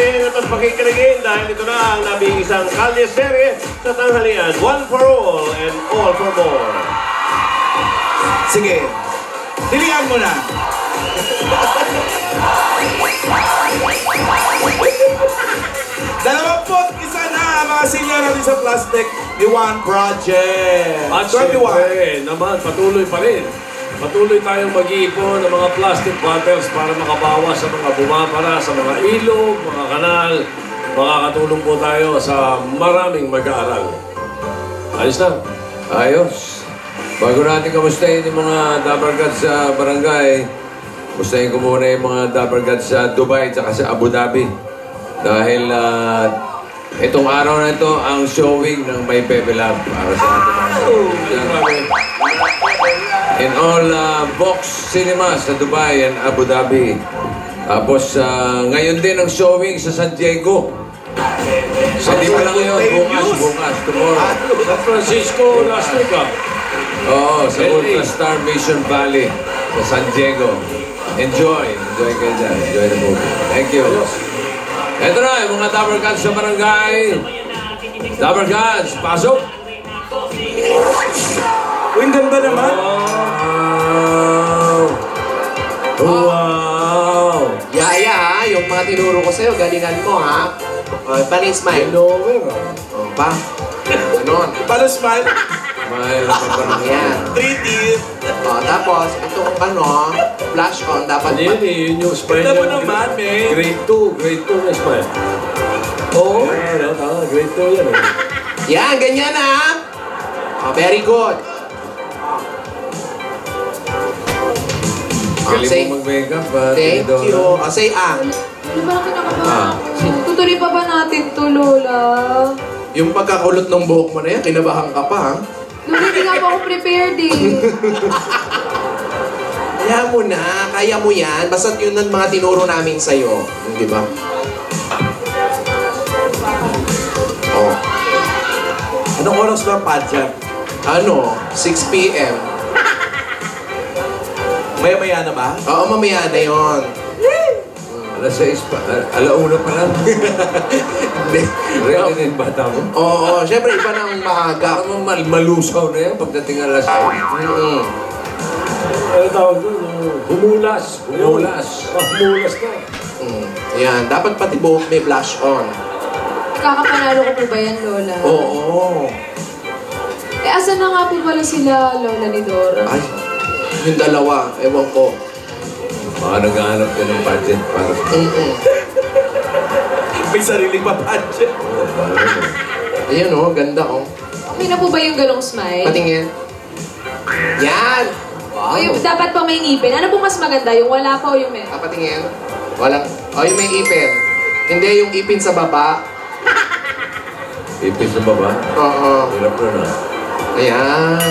panoorin at mas pakikiligin dahil ito na ang nabing isang kalye-serye sa tanghalian. One for all and all for more. Sige, pilihan mo na. Isa na mga senior natin sa plastic ni One Project. At syempre naman, patuloy pa rin. Patuloy tayong mag-iipon ng mga plastic bottles para makabawas sa mga bumabara, sa mga ilog, mga kanal. Makakatulong po tayo sa maraming mag-aaral. Ayos na. Ayos. Bago natin kamustahin yung mga Dabargads sa barangay, kamustahin ko muna yung mga Dabargads sa Dubai at sa Abu Dhabi. Dahil itong araw na ito ang showing ng My Pepe Lab para sa ating in all Vox Cinemas sa Dubai and Abu Dhabi. Tapos ngayon din ang showing sa San Diego. Hindi pa lang ngayon, bukas, tomorrow. San Francisco last week Oo, sa Ultra Star Mission Valley sa San Diego. Enjoy kayo dyan. Enjoy the movie. Thank you. Ito na, yung mga Dabargads sa barangay. Dabargads, pasok! Uy, ang ganda naman. Wow! Yaya ha, yung mga tinuro ko sa'yo, galingan mo ha. Paano yung smile? Pa? Ganon. Paano smile? Mahal na pa parang Ayan. 3 teeth. Tapos, itong flash on, dapat Yun yung smile. Ganda mo naman, man. Grade 2 na smile. Oo. Grade 2 yan. Yan, ganyan ha. Very good. galing mo mag-makeup. Thank you. Say Di ba kinakabahan ako? Tutuloy pa ba natin to, Lola? Yung pagkakulot ng buhok mo na yan, kinabahan ka pa ha? Lola, hindi nga pa ako prepared eh. Kaya mo na, kaya mo yan. Basta't yun ang mga tinuro namin sa'yo. Di ba? Oh. Anong oras ba, Padjak? 6 p.m. Maya-maya na ba? Oo, mamaya na yun. Alas 6 pa. Alauna pa lang. Ready na yung bata mo? Oo, syempre iba ng maaga. Ano malusaw na yan pagdating alas 6? Ano tawag doon? Humulas. Humulas. Humulas na. Yan, dapat pati buhok may blush on. Kakapanalo ko po ba yan, Lola? Oo. Asan na nga po pala sila, Lola ni Dora? Ay, yung dalawa, ewan ko. Baka naghahanap ka ng budget para sa... May sarili pa, Padjak. Ayun ganda Okay na po ba yung galong smile? Patingin. Yan! O yung dapat pa may ngipin. Ano po mas maganda? Yung wala pa o yung meron? Patingin. Walang... yung may ipin. Hindi, yung ipin sa baba. Ipis na baba? Oo. Hirap na na. Ayan.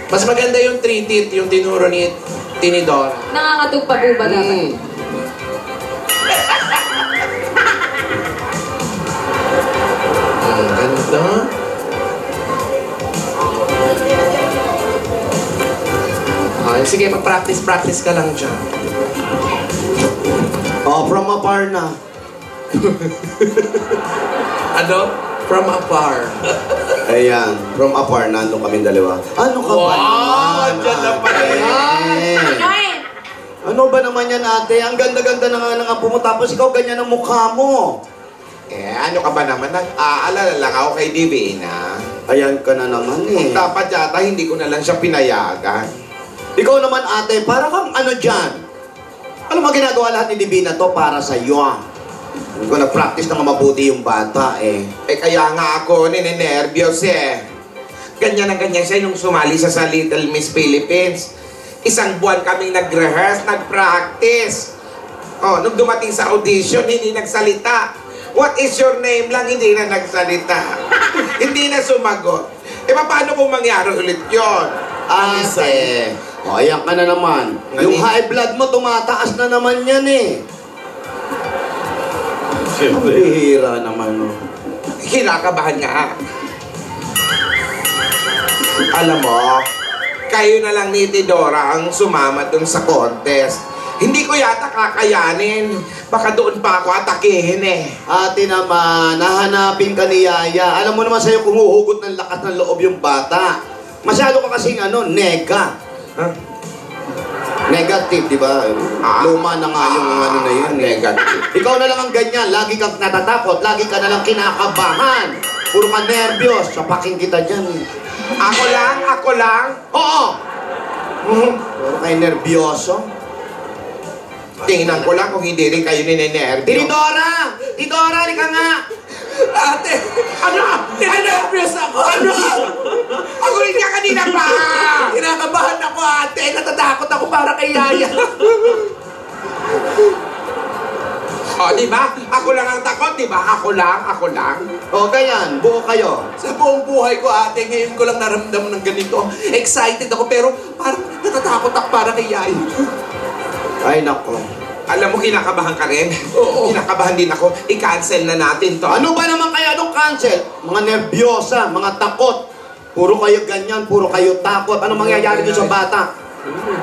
Mas maganda yung 3 teeth, yung tinuro ni Tinidor. Nakakatog pa po ba dapat? Ganda. Sige, mag-practice ka lang dyan. From afar na. From afar. Ayan, from afar, nandun kami dalawa. Ano ka ba naman? Dyan na pala yan. Ano ba naman yan, ate? Ang ganda-ganda na nga apo mo, tapos ikaw ganyan ang mukha mo. Ano ka ba naman? Nag-aalala lang ako kay Divina. Ayan ka na naman eh. Kung dapat yata, hindi ko na lang siya pinayagan. Ikaw naman, ate, para kang ano dyan? Ano ba ginagawa lahat ni Divina to para sa iyo? Hindi ko nag-practice na mabuti yung bata eh. Kaya nga ako ninenervyos eh. Ganyan ang ganyan siya nung sumali sa Little Miss Philippines. 1 buwan kaming nag-rehearse, nag-practice. Nung dumating sa audition, hindi nagsalita. What is your name lang, hindi na nagsalita. Hindi na sumagot. Paano kung mangyari ulit yun? Ate, ayan ka na naman. Yung high blood mo, tumataas na naman yan eh. Ang bihira naman. Kinakabahan nga. Alam mo, kayo na lang ni Tidora ang sumama dun sa contest. Hindi ko yata kakayanin. Baka doon pa ako atakihin eh. Ate naman, nahanapin ka ni Yaya. Alam mo naman sa'yo, kumuhugot ng lakas ng loob yung bata. Masyado ka kasing nega. Huh? Negative, di ba? Luma na nga yung ano na yun. Negative. Ikaw na lang ang ganyan. Lagi kang natatakot. Lagi ka na lang kinakabahan. Puro ka nervyos. Sapakin kita dyan. Ako lang. Oo! Puro kayo nervyoso. Tingnan ko lang kung hindi rin kayo ninenervyo. Tinidora! Tidora, ka nga! Ate! Ano? Ninenervyos ako! Ano? Ako rin ka kanina pa! Kinakabahan ako, ate! Natatakot ako para kay Yaya. O, di ba? Ako lang ang takot, di ba? Ako lang. O, ganyan. Buo kayo. Sa buong buhay ko, ate, ngayon ko lang naramdaman ng ganito. Excited ako, pero parang natatakot ako para kay Yaya. Ay, nako. Alam mo, kinakabahan ka rin? Oo. Kinakabahan din ako. I-cancel na natin to. Ano ba naman kaya nung cancel? Mga nervyosa, mga takot. Puro kayo ganyan, puro kayo takot. Ano mangyayari dito sa bata?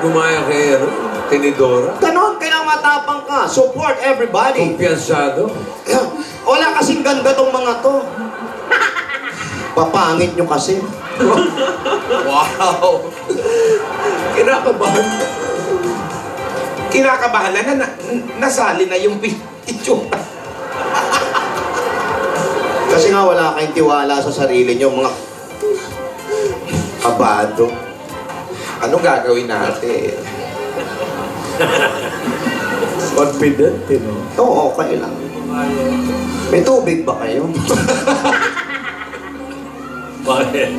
Gumaya kay Tinidora. Ganon, kailangan matapang ka. Support everybody. Kumpiyansado. Wala kasing ganda tong mga to. Papangit nyo kasi. Wow! Kinakabahan. Kinakabahan na nasali na yung itsura. Kasi nga wala kayong tiwala sa sarili nyo, mga kabado. Anong gagawin natin? Confident, no? Oo, okay lang. May tubig ba kayo? Bakit?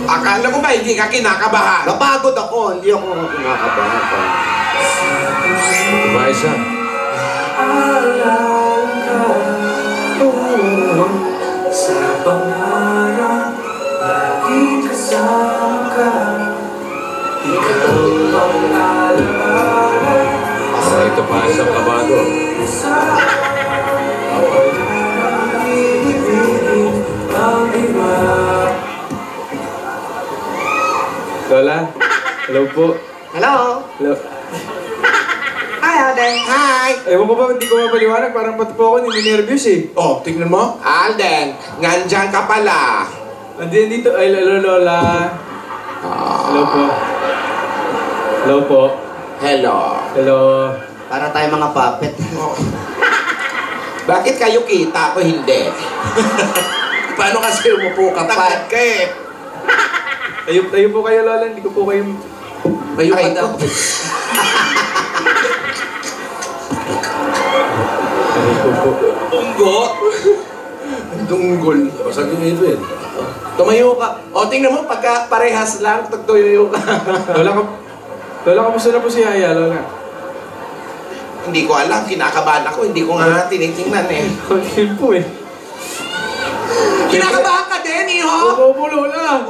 Akala ko ba hindi ka kinakabahan? Napagod ako, hindi ako kinakabahan pa. Kumaisa. Sa pangarap, lagi kasama ka. Ikaw ang alaala. Ito pa isang kabado. Sa ibigin ang iba. Lola, hello po. Hello? Hello. Hi, Alden. Hi. Ewan ko ba, hindi ko mapaliwanag. Parang pati po ako nininervyos eh. Oh, tingnan mo. Alden, nandyan ka pala. Andiyan dito. Ay, hello, Lola. Hello po. Hello po. Hello. Hello. Para tayo mga puppet. Bakit kayo kita ako hindi? Paano kasi umupo ka pa? Takot ka eh. Tayo po kayo, Lola. Hindi ko po kayo... Mayo ka Ay, daw. Ay ko po. Tunggo. Tunggol. Basag yung Edwin. Tumayo ka. O, tingnan mo, pagka parehas lang, tagtuyo ka. Lola, kamusta na po si Yaya, Lola? Hindi ko alam, kinakabahan ako. Hindi ko nga tinitingnan eh. Yun po eh. Kinakabahan ka din, iho? Opo po, Lola.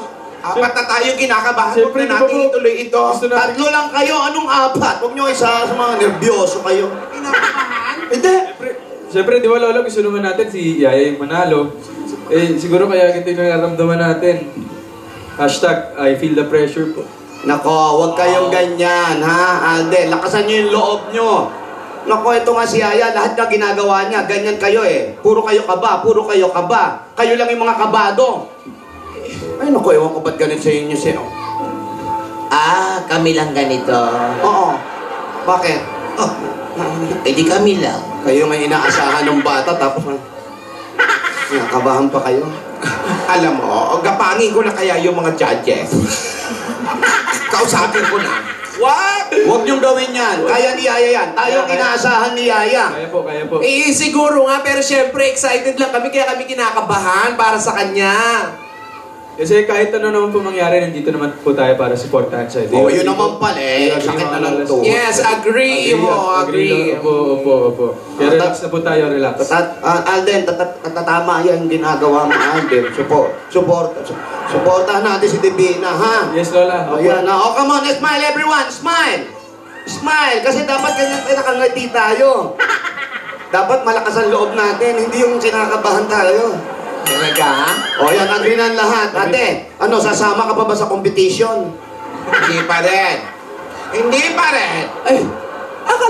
Apat na tayo kinakabahan. Huwag Siyempre, na di ba natin po- ituloy ito. Gusto natin... Tatlo lang kayo. Anong apat? Huwag nyo isa sa mga nervyoso kayo. Kinakabahan? Hindi. Siyempre, di ba, Lola, gusto naman natin si Yaya yung manalo. Eh, siguro kaya ganito yung nararamdaman natin. Hashtag, I feel the pressure po. Nako, huwag kayong ganyan, ha? Alden, lakasan nyo yung loob nyo. Nako, ito nga si Yaya, lahat na ginagawa niya, ganyan kayo eh. Puro kayo kaba, puro kayo kaba. Kayo lang yung mga kabado. Ay, nako, ewan ko ba't ganit sa inyo siya. Kami lang ganito. Oo. Bakit? Oh, di kami lang. Kayo may inaasahan ng bata, tapos nakabahan pa kayo. Alam mo, gapangin ko na kaya yung mga judges. Kausapin ko na. Wag! Huwag niyong gawin yan. Kaya ni Yaya yan. Tayo ang inaasahan ni Yaya. Kaya po, kaya po. Eh, siguro nga, pero syempre, excited lang kami, kaya kami kinakabahan para sa kanya. Kasi kahit ano naman po mangyari, nandito naman po tayo para supportahan siya. Oo, yun naman pala eh. Sakit na lang to. Yes, agree mo, agree. Opo. Kaya relax na po tayo, relax. Alden, tatama yan ginagawa mo, Alden. Supportahan natin si Divina, ha? Yes, Lola. O yan na. Oh, come on, smile everyone, smile! Smile! Kasi dapat ganyan tayo nakangati tayo. Dapat malakas ang loob natin, hindi yung sinakabahan tayo. Talaga? O yan, agree na lahat. Ate, ano, sasama ka pa ba sa competition? Hindi pa rin. Hindi pa rin. Ay,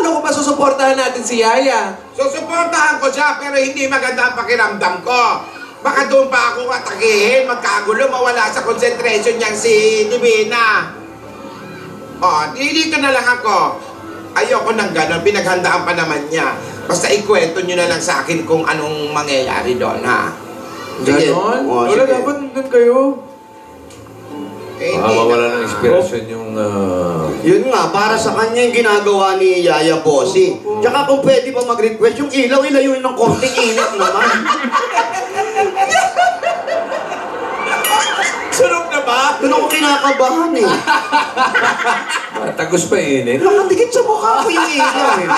Paano kung masusuportahan natin si Yaya? Susuportahan ko siya pero hindi maganda ang pakiramdam ko. Baka doon pa ako atakihin, magkagulo, mawala sa concentration niyang si Divina. Dito na lang ako. Ayoko nang gano'n, pinaghandaan pa naman niya. Basta ikwento niyo na lang sa akin kung anong mangyayari doon, ha? Ganon? Wala, dapat nandun kayo. Baka mawala ng inspirasyon yung... Yun nga, para sa kanya yung ginagawa ni Yaya Bossy. Tsaka kung pwede pa mag-request, yung ilaw, ilayuin ng konting init naman. Sunog na ba? Doon ako kinakabahan eh. Tagos pa init. Nakadikit sa mukha ko yung ilaw eh.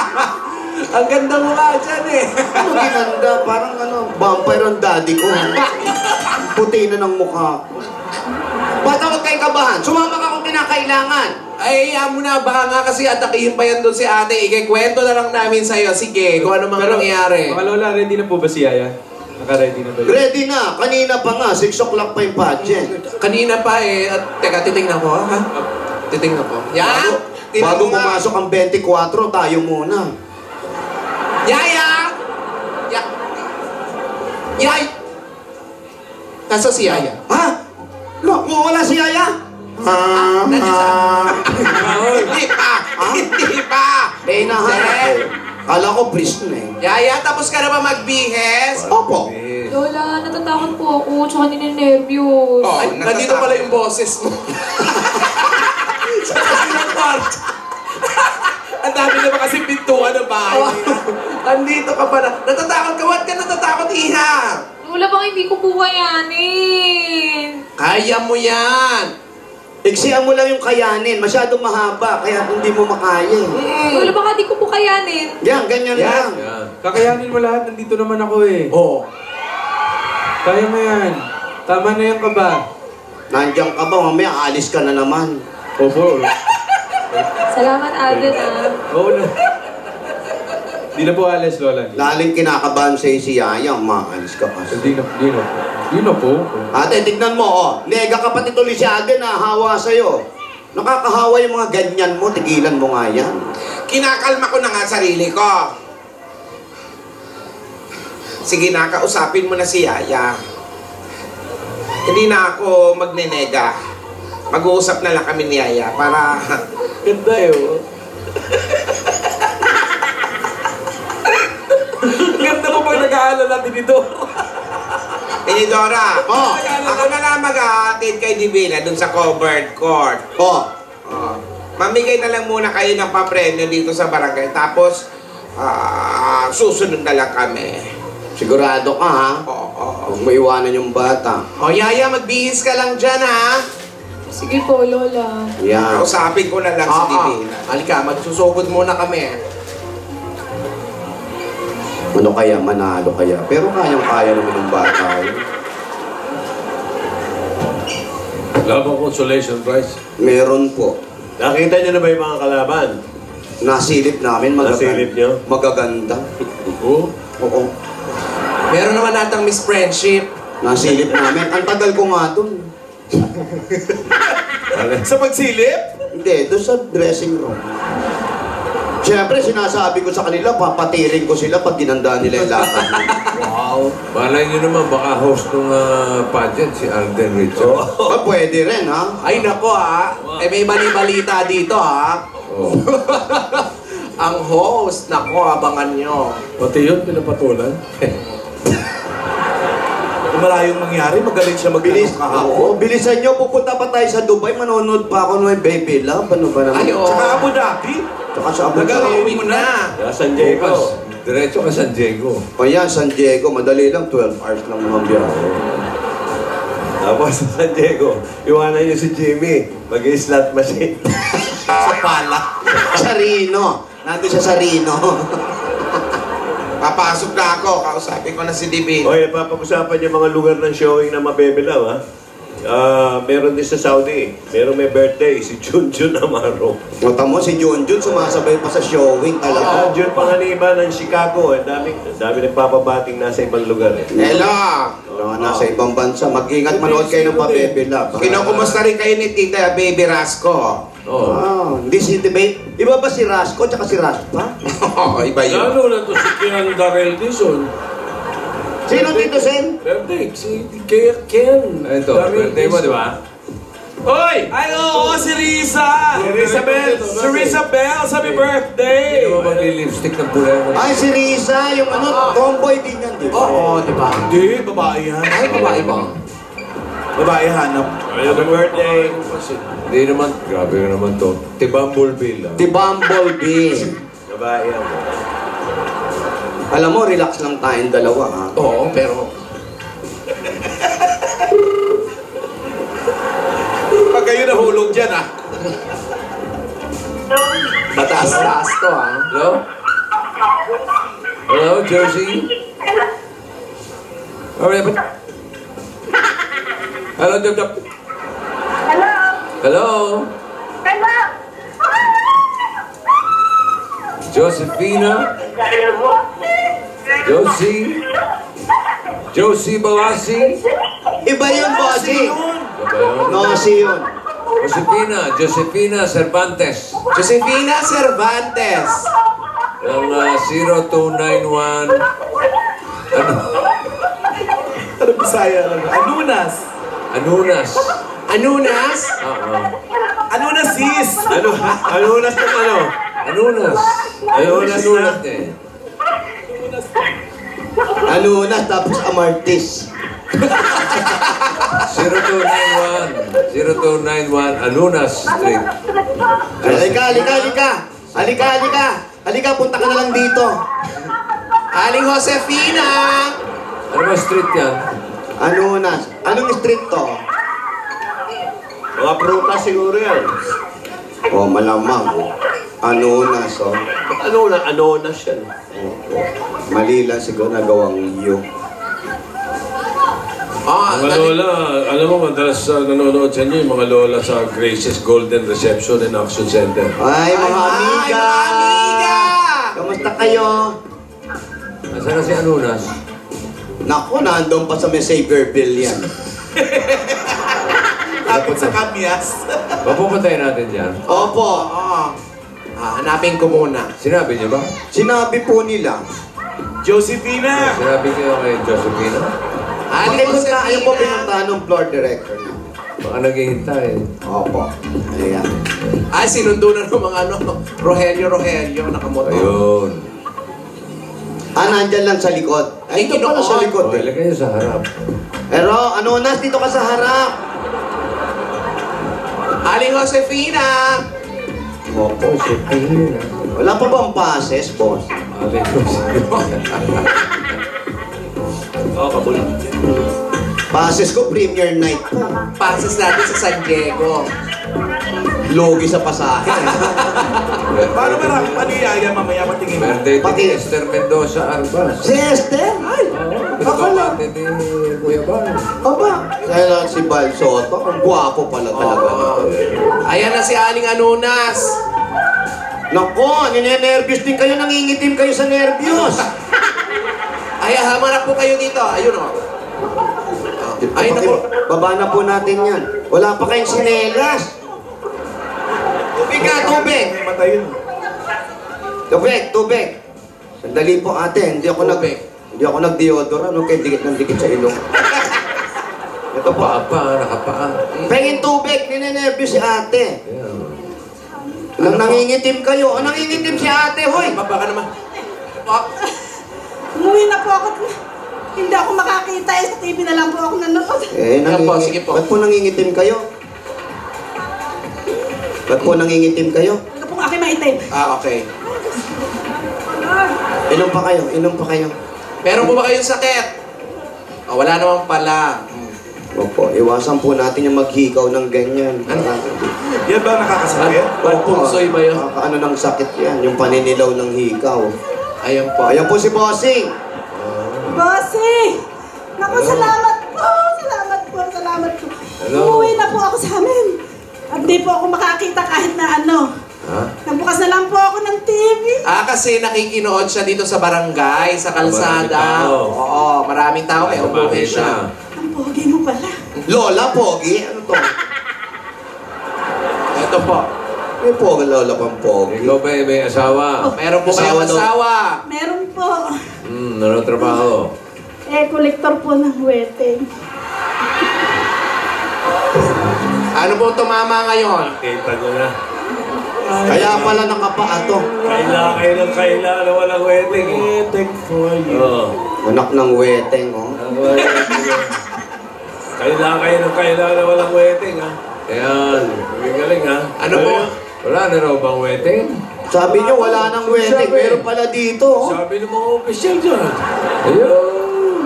Ang ganda mo nga dyan eh. Ano ginanda? Parang vampire ang daddy ko. Puti na ng mukha ko. Bata, huwag kayong kabahan. Sumama ka kung kinakailangan. Ay, mo na ba nga kasi atakihin pa yan doon si ate. Ikikwento na lang namin sa'yo. Sige, kung ano mga nangyari. Mga lola, ready na po ba si Yaya? Naka-ready na ba yun? Ready na. Kanina pa nga. 6 o'clock pa yung pageant. Kanina pa eh. At, teka, titingnan ko ha? Titingnan ko. Yan! Bago pumasok ang 24, tayo muna. Yaya! Yay! Nasa si Yaya? Ha? Wala si Yaya? Hindi pa! Eh, nahanap. Kala ko priest na eh. Yaya, tapos ka na ba magbihes? Opo. Lola, natatakot po ako. Tsaka nininervyos. Ay, nandito pala yung boses mo. Sa kasilang kwarto. Ang dami naman kasi pintuan ng bahay nila. Andito ka pala. Natatakot ka? Ba't ka natatakot, Iha? Lola, baka hindi ko po kayanin. Kaya mo yan. Iksihan mo lang yung kayanin. Masyadong mahaba, kaya hindi mo makaya. Lola, baka di ko po kayanin. Yan, ganyan lang. Kakayanin mo lahat, nandito naman ako eh. Oo. Kaya mo yan. Tama na yung kaba. Nandiyan ka ba? Mamaya alis ka na naman. Opo. Salamat, Alden, ah. Oo na. Di na po alis, Lola. Laling kinakabahan sa'yo si Yaya, maalis ka kasi. Di na po. Ate, tignan mo, oh. Nega kapatid ulit si Alden na hawa sa'yo. Nakakahawa yung mga ganyan mo, tigilan mo nga yan. Kinakalma ko na nga sarili ko. Sige na, kausapin mo na si Yaya. Hindi na ako magnenega. Mag-uusap na lang kami ni Yaya para... Ganda yun. Ganda mo pag nag-aalala din ito. Dora, ako na lang mag-aatid kay Divina dun sa covered court. Mamigay na lang muna kayo ng papremyo dito sa barangay. Tapos, susunod na lang kami. Sigurado ka, ha? Oo. Huwag mo iwanan yung bata. O, Yaya, magbihis ka lang dyan, ha? Sige po, Lola. Yan. Kausapin ko na lang si Divina. Halika, magsusugod muna kami. Ano kaya, manalo kaya. Pero kayang-kaya naman ng bata yun. Wala bang consolation prize? Meron po. Nakita niyo na ba yung mga kalaban? Nasilip namin, Nasilip niyo? magaganda. Oo. Oo. Meron naman natang Miss Friendship. Nasilip namin. Ang tagal ko nga dun. Sa pagsilip? Hindi, doon sa dressing room. Siyempre, sinasabi ko sa kanila, papatirin ko sila pag ginanda nila yung lakad. Wow. Malay nyo naman, baka host ng pageant si Alden Richards. Pwede rin, ha? Ay, nako, ha? Eh, may bali-balita dito, ha? Oh. Ang host, nako, abangan nyo. Pati yun, pinapatulan. Kung malayong mangyari, magaling siya Bilis, kahapon. bilisan nyo, pupunta pa tayo sa Dubai, manonood pa ako ng Baby Love. Ano ba naman? Ay, oo. Tsaka Abu Dhabi. Tsaka sa Abu Dhabi. Nag-uwi mo na. San Diego. Diretso ka San Diego. O yan, San Diego, madali lang, 12 hours lang naman biyahe. Tapos sa San Diego, iwanan niyo si Jimmy. Mag-slot machine. Sa pala. Sa Rino. Nandun siya sa Rino. Papasok na ako, kausapin ko na si Divina. Oye, papag-usapan yung mga lugar ng showing na mabebilaw, ha? Meron din sa Saudi. Meron may birthday, si Junjun Amaro. Mata mo, si Junjun sumasabay pa sa showing talaga. Junjun Panganiban ng Chicago. Ang dami nagpapabating nasa ibang lugar. Hello! Nasa ibang bansa. Mag-ingat, manood kayo ng Pabebe Love. Kinukumusta rin kayo ni Tita Baby Rasco. Oo. Hindi si debate. Iba ba si Rasco tsaka si Raspa? Oo, iba yun. Lalo na to si Ken Darrell Dizon. Sino Tito Sen? Birthday, si Ken. Ito, birthday mo, di ba? Oy! Ay, oo, si Risa! Si Rizabel! Si Rizabel! Sabi birthday! Hindi mo mag-lipstick ng pula mo. Ay, si Risa, yung tomboy din yan, di ba? Oo, di ba? Hindi, babae yan. Ay, babae ba? Babae hanap. Happy birthday. Hindi naman, grabe ka naman to. Tibambulbil lang. Di Bumblebee. Babae yan. Alam mo, relax lang tayong dalawa, ha? Oo, pero... Pag kayo nahulog dyan, ah. Mataas-taas to, ha? Hello? Hello, Josie? Hello, Hello, Dr. Hello? Hello? Hello? Josephina? Josie? Josie Balasi? Iba yun, bossy. Ba yun? No, si yun. Josephina Cervantes. Josefina Cervantes. Ang 0291. Ano? Ano Bisaya? Anunas! Anunas. Anunas? Oo. Anunas sis! Anunas ng ano? Anunas. Anunas na. Eh. Ano na, tapos Amartis. 0291 Anunas Street. Halika, punta ka na lang dito. Aling Josefina! Ano ba street yan? Anunas. Anong street to? Mga prutas siguro yan. Oh, malamang. Anunas, oh. Anunas yan. Mali lang siguro nagawang iyo. Mga lola, alam mo, madalas nanonood sa inyo yung mga lola sa Grace's Golden Reception and Action Center. Ay, mga amiga! Kamusta kayo? Nasaan na si Anunas? Naku, nandun pa sa may Saverville yan. Tapos sa Kamyas. Mapupuntahin natin dyan. Opo. Hanapin ko muna. Sinabi niyo ba? Sinabi po nila. Josephina! Sinabi niyo kay Josephina? Aling Ayun po Josefina! pinuntahan ng floor director niya. Baka naghihintay. Opo. Ayan. Ay, sinundo na ng mga Rogelio, nakamotor. Ayun. Nandyan lang sa likod. Ay, ito pala sa likod. O, ilagay niyo sa harap. Pero, Anunas, dito ka sa harap. Aling Josefina! Opo. Josephina. Wala pa bang passes, boss? Aling Josephina. Kabulang. Passes ko, premiere night po. Passes natin sa San Diego. Logi sa pasahe. Paano marami paniyaya mamaya patingin mo? Birthday Pati- ni Esther Mendoza Arbas. Si Esther? Ay, akala. Kapatid ni Kuya Bal. Aba, kaya si Bal Soto, ang gwapo pala talaga. Ayan na si Aling Anunas. Nako, ninenervyos din kayo, nangingitim kayo sa nervyos. Ay, hamanap po kayo dito. Ayun o. Ay, naku. Baba na po natin yan. Wala pa kayong sinelas. Tubig ka, tubig! May mata yun. Tubig. Sandali po ate, hindi ako nag-deodorant, okay, dikit ng dikit sa ilong. Ito po. Nakapaa. Pengin tubig, ninenervyos si ate. Yeah. Nangingitim kayo. Nangingitim si ate, hoy! Baba ka naman. Umuwi na po ako. Hindi ako makakita eh. Sa TV na lang po ako nanonood. Sige po, sige po. Ba't po nangingitim kayo? Talaga pong aking maitim. Okay. Inom pa kayo. Meron po ba kayong sakit? Wala naman pala. Opo, iwasan po natin yung maghikaw ng ganyan. Yan ba nakakasakit? Pagpungsoy ba yun? Ano ng sakit yan, yung paninilaw ng hikaw. Ayan po. Ayan po si Bossing. Bossy! Naku, salamat po! Salamat po. Hello. Umuwi na po ako sa amin. At di po ako makakita kahit na ano. Ha? Nagbukas na lang po ako ng TV. Kasi nakikinood siya dito sa barangay, sa kalsada. Maraming tao. Oo, maraming tao. Kaya umuwi siya. Ang pogi mo pala. Lola, Pogi. Ano to? Ito po. May pogi, lola pang pogi. Ikaw ba may asawa? Meron po kayong asawa. Meron po. Ano trabaho? Kolektor po ng wedding. Ano po tumama ngayon? Kita nyo na. Kaya pala nakapaa to. Kaila kayo ng kaila na walang wedding. Wedding for you. Anak ng weteng, oh. Kaila kayo ng kaila na walang wedding, ha? Ayan. Galing, ha? Ano po? Wala na raw bang wedding? Sabi niyo wala nang weteng, meron pala dito, oh. Sabi ng mga official dyan. Ayun.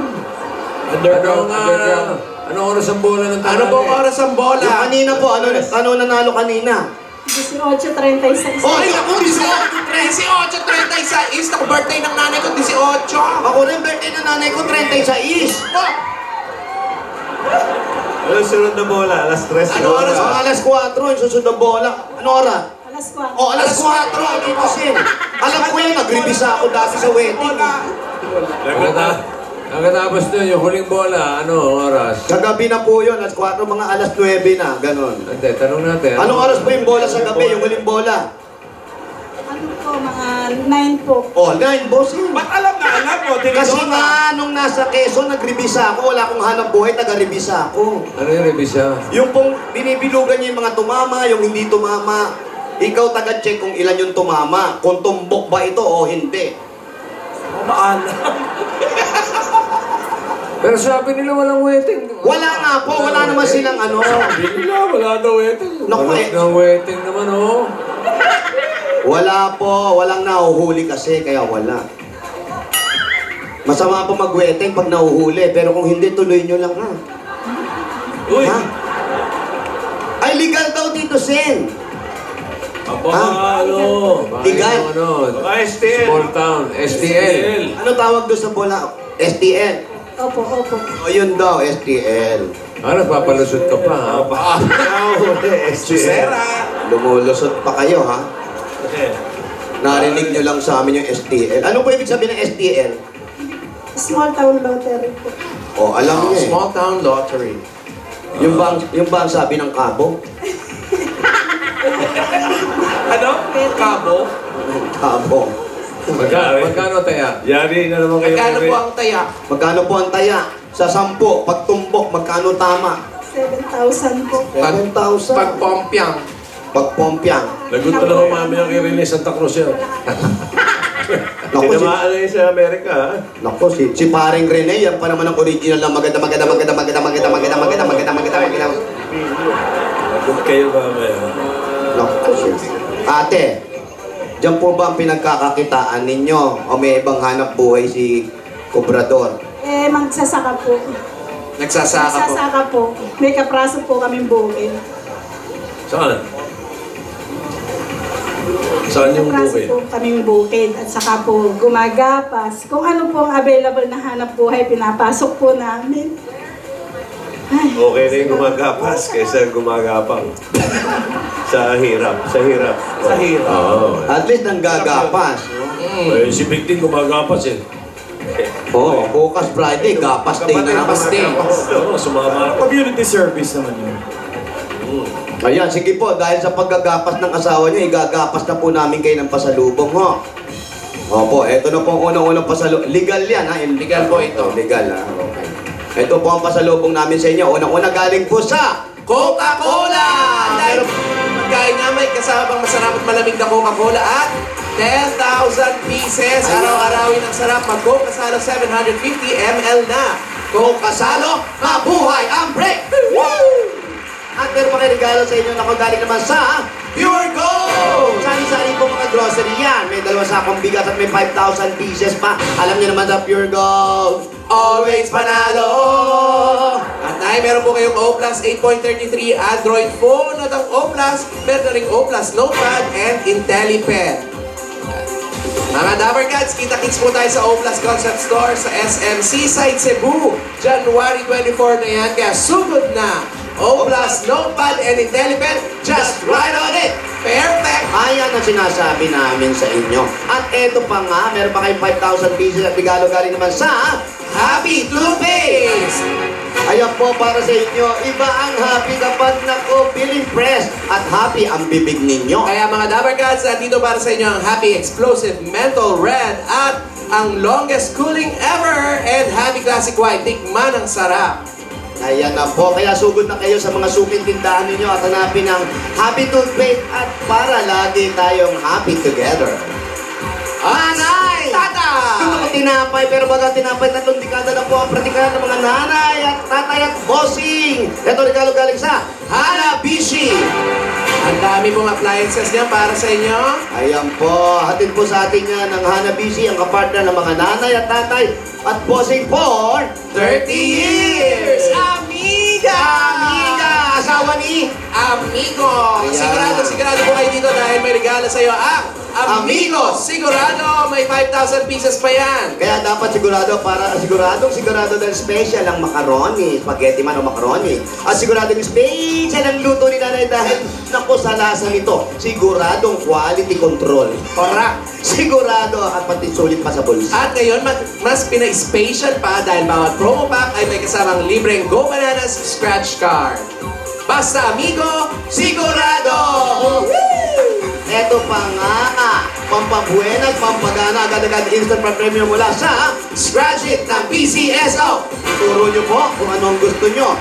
Underground, underground. Anong oras ang bola ng Ano tanghali? pong oras ang bola? Yung kanina po, ano nanalo kanina? 18:36. Ay, ako, 18:36. Naku, birthday ng nanay ko, 18. Ako rin, birthday na nanay ko, 36. Ano sunod na bola? Alas 3. Ano oras? Alas 4, yung susunod na bola. Ano oras? Alas 4. Oh, alas 4, hindi kasi. Alam ko yan, nag-revisa ako dati sa wedding. Pagkatapos nun, yung huling bola, ano oras? Kagabi na po yun, alas 4, mga alas 9 na, ganon. Hindi, tanong natin. Anong oras po yung bola sa gabi, yung huling bola? Ano po, mga 9 po. Oh, 9, bossing. Ba't alam mo? Kasi nga, nung nasa Quezon, nag-revisa ako, wala akong hanap buhay, taga-revisa ako. Ano yung revisa? Yung pong binibilugan niya yung mga tumama, yung hindi tumama. Ikaw taga-check kung ilan yung tumama, kung tumbok ba ito o hindi. Pero sabi nila walang wedding. Wala nga po, wala naman silang ano. Wala daw wedding. Naku, Walang ng wedding naman, oh. wala po, walang nahuhuli kasi, kaya wala. Masama po mag-wedding pag nahuhuli, pero kung hindi, tuloy nyo lang ha. Uy! Ha? Ay, legal daw dito, Sen. Apa ano? Legal. Baka STL. Small town, STL. Ano tawag doon sa bola? STL. Opo. O yun daw, STL. Nagpapalusot ka pa, ha? Susera. Lumulusot pa kayo, ha? Narinig nyo lang sa amin yung STL. Ano po ibig sabihin ng STL? Small town lottery po. O, alam niyo eh. Small town lottery. Yung ba ang sabi ng kabo? Ano? Kabo? Kabo. Magkano taya? Yari na naman kayo. Magkano po ang taya? Magkano po ang taya? Sa 10, pag tumbok, magkano tama? 7,000 po. 7,000. Pagpompyang. Pag pompyang. Lagot pa naman mami ang i-release Santa Cruz yan. Naku, Tinamaan na yun sa Amerika, ha? Naku, si paring Rene, yan pa naman ang original na maganda. Lagot kayo mamaya. Naku, ate, diyan po ba ang pinagkakakitaan ninyo? O may ibang hanap buhay si Cobrador? Magsasaka po. Nagsasaka po. May kapraso po kaming bukid. Saan? Saan yung Kapraso bukid? po kaming bukid at saka po gumagapas. Kung ano po ang available na hanap buhay, pinapasok po namin. Okay na yung gumagapas kaysa gumagapang. Sa hirap. Oo. At least nang gagapas. Eh, si Victim gumagapas eh. Oo, bukas Friday, gapas day na. Gapas day. Oo, sumama. Community service naman yun. Ayan, sige po, dahil sa paggagapas ng asawa niyo, igagapas na po namin kayo ng pasalubong, ho. Opo, eto na po ang unang-unang pasalubong. Legal yan, ha? Legal po ito. Legal, ha? Okay. Ito po ang pasalubong namin sa inyo. Unang-una galing po sa Coca-Cola! Dahil pagkain nga may kasama pang masarap at malamig na Coca-Cola at 10,000 pieces. Araw-arawin ang sarap. Mag-Coke Kasalo 750 ml na. Coke Kasalo, mabuhay ang break! At meron pa kayo regalo sa inyo na kung galing naman sa Pure Gold! Sari-sari po mga grocery yan. May 2 sakong bigas at may 5,000 pieces pa. Alam niyo naman sa Pure Gold. Always panalo! At ay, meron po kayong O Plus 8.33 Android phone at ang O Plus, meron na ring O Plus Notepad and IntelliPen. Mga Dabarcats, kita-kits po tayo sa O Plus Concept Store sa SM Seaside, Cebu. January 24 na yan, kaya sugod na! O Plus Notepad and IntelliPen, just ride on it! Perfect! Ayan ang sinasabi namin sa inyo. At eto pa nga, meron pa kayong 5,000 pieces at regalo galing naman sa Happy Toothpaste! Ayan po para sa inyo. Iba ang happy kapag nako feeling fresh at happy ang bibig ninyo. Kaya mga Dabber Cats, dito para sa inyo ang Happy Explosive Menthol Red at ang longest cooling ever and Happy Classic White. Tikman ang sarap. Ayan na po. Kaya sugod na kayo sa mga suking tindahan ninyo at hanapin ang Happy Toothpaste at para lagi tayong happy together. Nanay! Tata! Gusto ko tinapay, pero baga tinapay, 3 dekada na po ang pratikal ng mga nanay at tatay at bossing. Ito regalo galing sa Hanabishi. Ang dami pong appliances niya para sa inyo. Ayan po, hatid po sa atin yan ng Hanabishi, ang kapartner ng mga nanay at tatay at bossing for 30 years! Amiga! Amiga! Asawa ni Amigo! Ayan. Sigurado po kayo dito dahil may regalo sa iyo ang Amigo! Sigurado may 5,000 pieces pa yan. Kaya dapat sigurado dahil special ang macaroni, spaghetti man o macaroni. At siguradong special ang luto ni nanay dahil naku sa lasa nito, siguradong quality control. Correct. Sigurado at pati sulit pa sa bulsa. At ngayon, mas pina-special pa dahil bawat promo pack ay may kasamang libreng Go Bananas scratch card. Basta amigo, sigurado! Eto pa nga, pampabuenas, pampagana, agad-agad instant pa-premium mula sa Scratch It ng PCSO! Turo nyo po kung ano ang gusto nyo.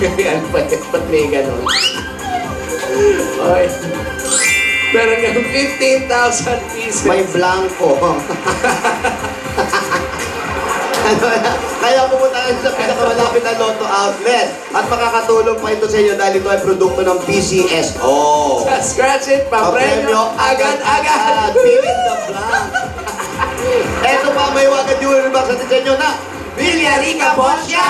Okay, ba't may ganon? Okay. Meron nga 15,000 pieces. May blanco. Kaya pumunta kayo sa pinakamalapit na Lotto outlet at makakatulong pa ito sa inyo dahil ito ay produkto ng PCSO. Sa Scratch It, pa-premyo, agad-agad! Fill in the blank. Eto pa, may wagan jewelry box at sa inyo na Villarica Bosya!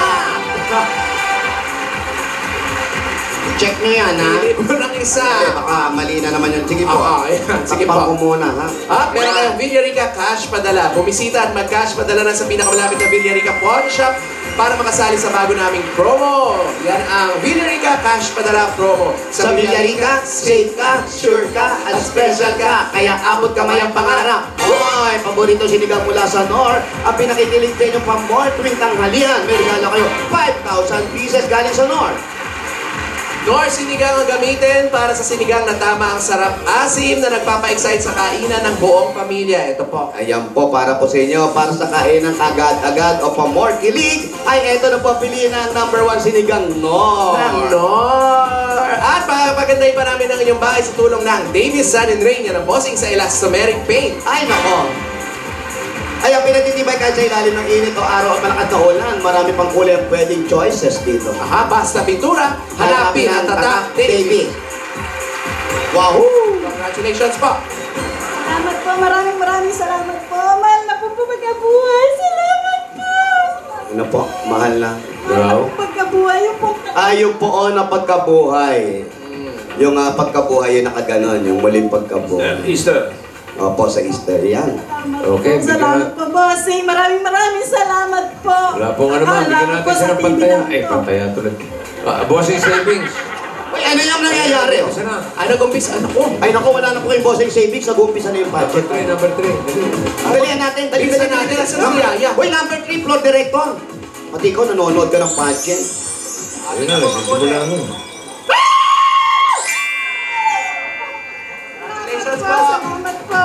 Check nyo yan, ha? Pili mo ng isa. Baka mali na naman yun. Sige po. Sige po. Takpan ko muna, ha? Meron kayong Villarica Cash Padala. Bumisita at mag-cash padala na sa pinakamalapit na Villarica Pawn Shop para makasali sa bago naming promo. Yan ang Villarica Cash Padala promo. Sa Villarica, safe ka, sure ka, at special ka. Kaya abot kamay ang pangarap. Hoy, paborito sinigang mula sa Nor. Ang pinakikilig sa inyong pambor tuwing tanghalian. May regalo kayo 5,000 pieces galing sa Nor. Nor sinigang ang gamitin para sa sinigang na tama ang sarap asim na nagpapa-excite sa kainan ng buong pamilya. Ito po. Ayan po, para po sa inyo, para sa kainan agad-agad o pa more kilig, ay eto na po piliin ang #1 sinigang Nor. Nor! At papagandahin pa namin ang inyong bahay sa tulong ng Davis Sun and Rain yan ang bossing sa elastomeric paint. Ay, nako. Ay, ang pinatitibay kahit sa ilalim ng init o araw at malakas na ulan, marami pang kulay ang pwedeng choices dito. Aha, basta pintura, hanapin ang tatak Davis. Wahoo! Congratulations po! Salamat po, maraming salamat po. Mahal na po pagkabuhay. Salamat po. Ano po, mahal na. Mahal na po pagkabuhay. Yung po. Yung poon na pagkabuhay. Yung pagkabuhay yung nakaganon, yung muling pagkabuhay. Easter. Opo, sa Easter yan. Okay, Salamat po, bossing. Maraming salamat po. Wala pong ano man, bigyan natin siya ng pantaya. Pantaya tuloy. Bossing savings. Uy, ano yung nangyayari? Isa na. Ano gumpis? Ano ko? Ay, naku, wala na po kayong bossing savings. Nag-uumpisa na yung budget. Number 3. Dalihan natin, Bilisan natin. Saan ang yaya? Uy, number 3, floor director. Pati ko, nanonood ka ng pageant. Ayun na, nagsisimula mo. Salamat po.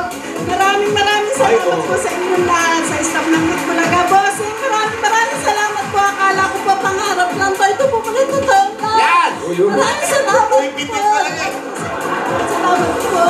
Maraming salamat po sa inyong lahat, sa staff ng Bulaga Bossing. Maraming salamat po. Akala ko po pangarap lang to. Ito po pala totoo na. Yan! Maraming salamat po. Salamat po.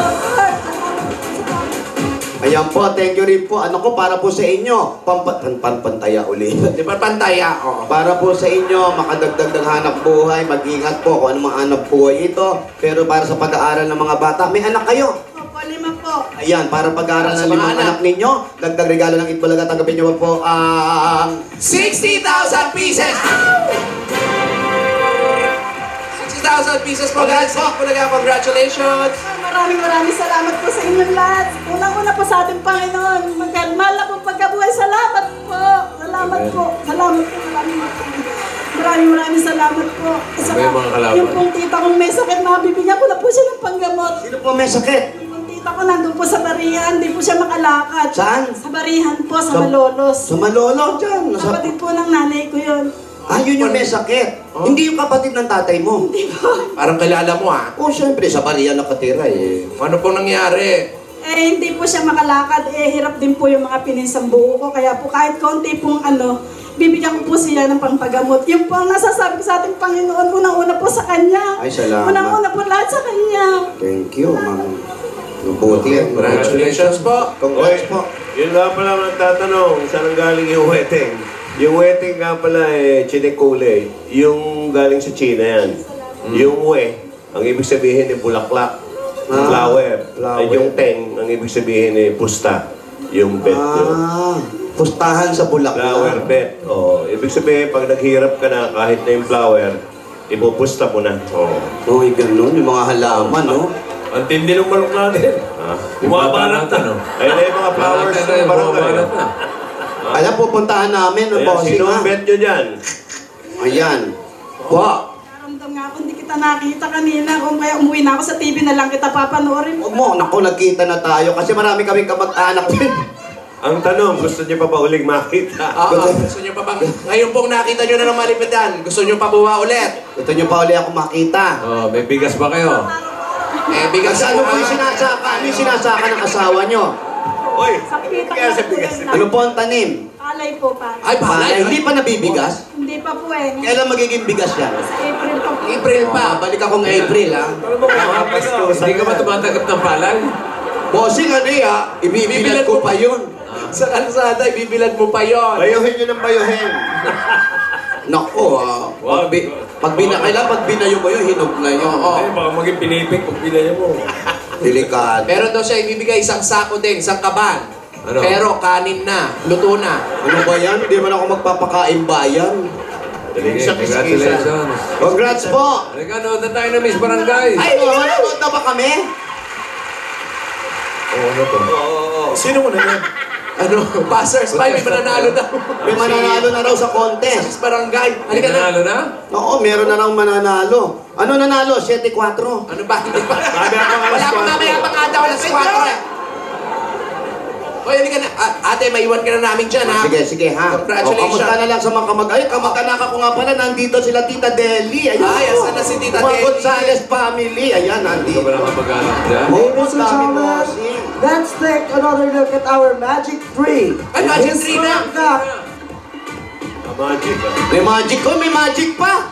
Ayan po, thank you rin po. Ano ko, para po sa inyo, pampantaya uli. Di ba pantaya? Para po sa inyo, makadagdag ng hanap buhay, mag-ingat po kung ano mga hanap buhay ito. Pero para sa pag-aaral ng mga bata, may anak kayo. Opo, 5 po. Ayan, para pag-aaral Sa ng mga 5 anak ninyo, dagdag regalo ng Itbulaga, tanggapin nyo po ang 60,000 pieces! 60,000 pieces po, guys. Congratulations! Maraming salamat po sa inyong lahat. Unang-una po sa ating Panginoon. Magkalmal na po pagkabuhay. Salamat po. Salamat po. Maraming salamat po. May mga kalaban. Yung pong tita kong may sakit, mabibigyan ko na po siya ng panggamot. Sino po may sakit? Yung pong tita ako nandun po sa barihan, hindi po siya makalakad. Saan? Sa barihan po, sa Malolos. Sa Malolo, dyan. Kapatid po ng nanay ko yun. Ah, yun yung may sakit. Hindi yung kapatid ng tatay mo. Hindi po. Parang kilala mo ah. Oh, syempre, sa bariya nakatira eh. Ano pong nangyari? Hindi po siya makalakad. Hirap din po yung mga pininsang buo ko. Kaya po kahit konti pong bibigyan ko po siya ng pangpagamot. Yung po ang nasasabi ko sa ating Panginoon, unang-una po sa Kanya. Ay, salamat. Unang-una po lahat sa Kanya. Thank you, Ma'am. Mabuti yan. Congratulations po. Congrats po. Yun nga pala nagtatanong, saan ang galing yung wedding? Yung wedding nga pala chinikule. Yung galing sa China yan. Yung ang ibig sabihin bulaklak. Flower. Ay yung teng, ang ibig sabihin pusta. Yung bed yun. Pustahan sa bulaklak. Flower bed. Ibig sabihin, pag naghirap ka na, kahit na yung flower, ipupusta mo na. Uy, ganun. Yung mga halaman, no? Ang tindi ng manok natin. Bumabanat na. Ayun na yung mga flowers ng barangay. Alam, pupuntahan namin. Sino ang bet nyo dyan? Ayan. Po. Naramdam nga ako, hindi kita nakita kanina. Kung kaya umuwi na ako sa TV na lang kita papanoorin. Huwag mo, naku, nagkita na tayo kasi marami kaming kamag-anak din. Ang tanong, gusto niyo pa ba uling makita? Gusto niyo pa ba? Ngayon pong nakita niyo na ng malipitan, gusto niyo pa buwa ulit? Gusto niyo pa ulit ako makita. May bigas ba kayo? Bigas ano po yung sinasaka? Ano yung sinasaka ng asawa niyo? Uy, kaya sa bigas ano po ang tanim? Palay po, palay. Ay, palay? Hindi pa nabibigas? Hindi pa po eh. Kailan magiging bigas yan? Sa April pa po. April pa. Balik ako ng April, ha? Hindi ka ba tumatanggap ng palay? Bossing, ibibilad ko pa yun. Sa kalsada, ibibilad mo pa yon. Bayuhin nyo ng bayuhin. Naku, pag binayo mo yun, hinog na yun. Baka maging pinipik pag binayo mo. Delikado. Meron daw siya ibibigay isang sako din, isang kaban. Ano? Pero kanin na, luto na. Ano ba yan? Hindi man ako magpapakain bayan. Congratulations. Congrats po! Halika, nood na tayo na Miss Barangay. Ay, manonood na ba kami? Ano to? Sino mo na yan? Ano, passers by, may mananalo daw. May mananalo na raw sa contest. Miss Barangay. May Halika na. nanalo na? Oo, meron na raw mananalo. Ano nanalo? 7-4. Ano ba? Hindi ba? Wala pa mamaya pa nga daw, alas 4 eh. Hoy, halika na. Ate, maiwan ka na namin dyan, ha? Sige, ha? Congratulations. Kamusta na lang sa mga kamag-ay, kamag-anak ako nga pala, nandito sila Tita Deli. Ayan, Ay, asan na si Tita Mga Deli? Gonzales family. Ayan, Hindi nandito. ka ba nakapag-anak dyan? Ladies and gentlemen, let's take another look at our Magic 3. Ay, Magic 3 na. Magic. May magic ko, may magic pa.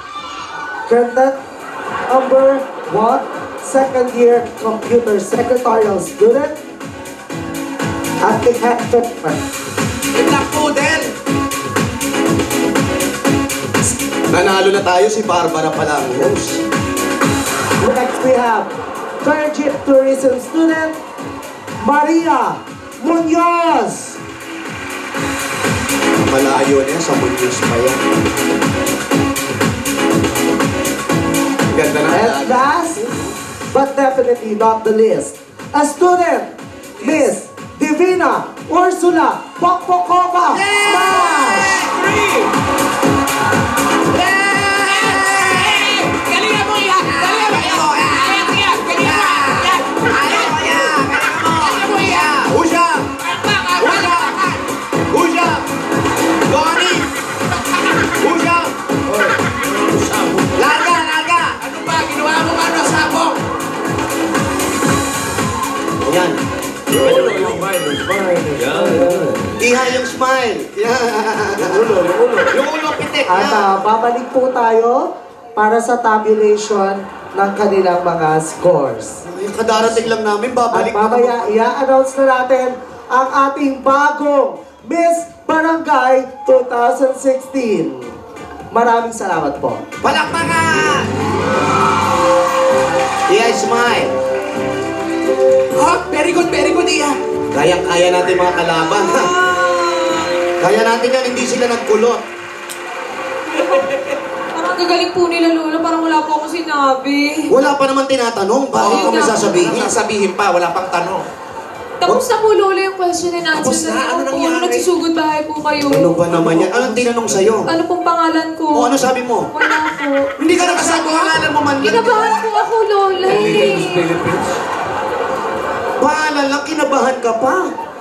Candidate number 1, second year computer secretarial student, Ate Hector. Good luck po din. Nanalo na tayo, si Barbara pala ang host. Next we have third year tourism student, Maria Munoz. Malayo na yan, sa Muñoz pa yan. Ganda na. And last, but definitely not the least, a student, Miss Divina Ursula Pokpokova. Smash! Galingan mo yan! Galingan mo yan! Ayan mo yan! Galingan mo yan! Ayan mo yan! Galingan mo yan! Usha! Usha! Donnie! Usha! Larga! Larga! Ano ba? Ginawa mo ba ng sabong? Ayan. Yan. Iha yung smile. Yan. Yung ulo, pitik. At Yan. babalik po tayo para sa tabulation ng kanilang mga scores. Yung kadarating lang namin, At babalik na mamaya, i-announce na natin ang ating bagong Miss Barangay 2016. Maraming salamat po. Palakpakan! Iha, smile. Oh, very good, Iya. Kaya natin mga kalaban, ha? Kaya natin yan, hindi sila nagkulot. Parang gagaling po nila, Lola. Parang wala po ako sinabi. Wala pa naman tinatanong, bakit Oo, kami sasabihin? Sasabihin pa, wala pang tanong. Tapos na po, Lola, yung question and answer. Tapos na? Ano nangyari? Nagsusugod bahay po kayo. Ano ba naman yan? Anong tinanong sa'yo? Ano pong pangalan ko? O ano sabi mo? Wala po. Hindi ka nakasabi, pangalan mo man lang. Kinabahan po ako, Lola. Philippines. Bahala lang, kinabahan ka pa.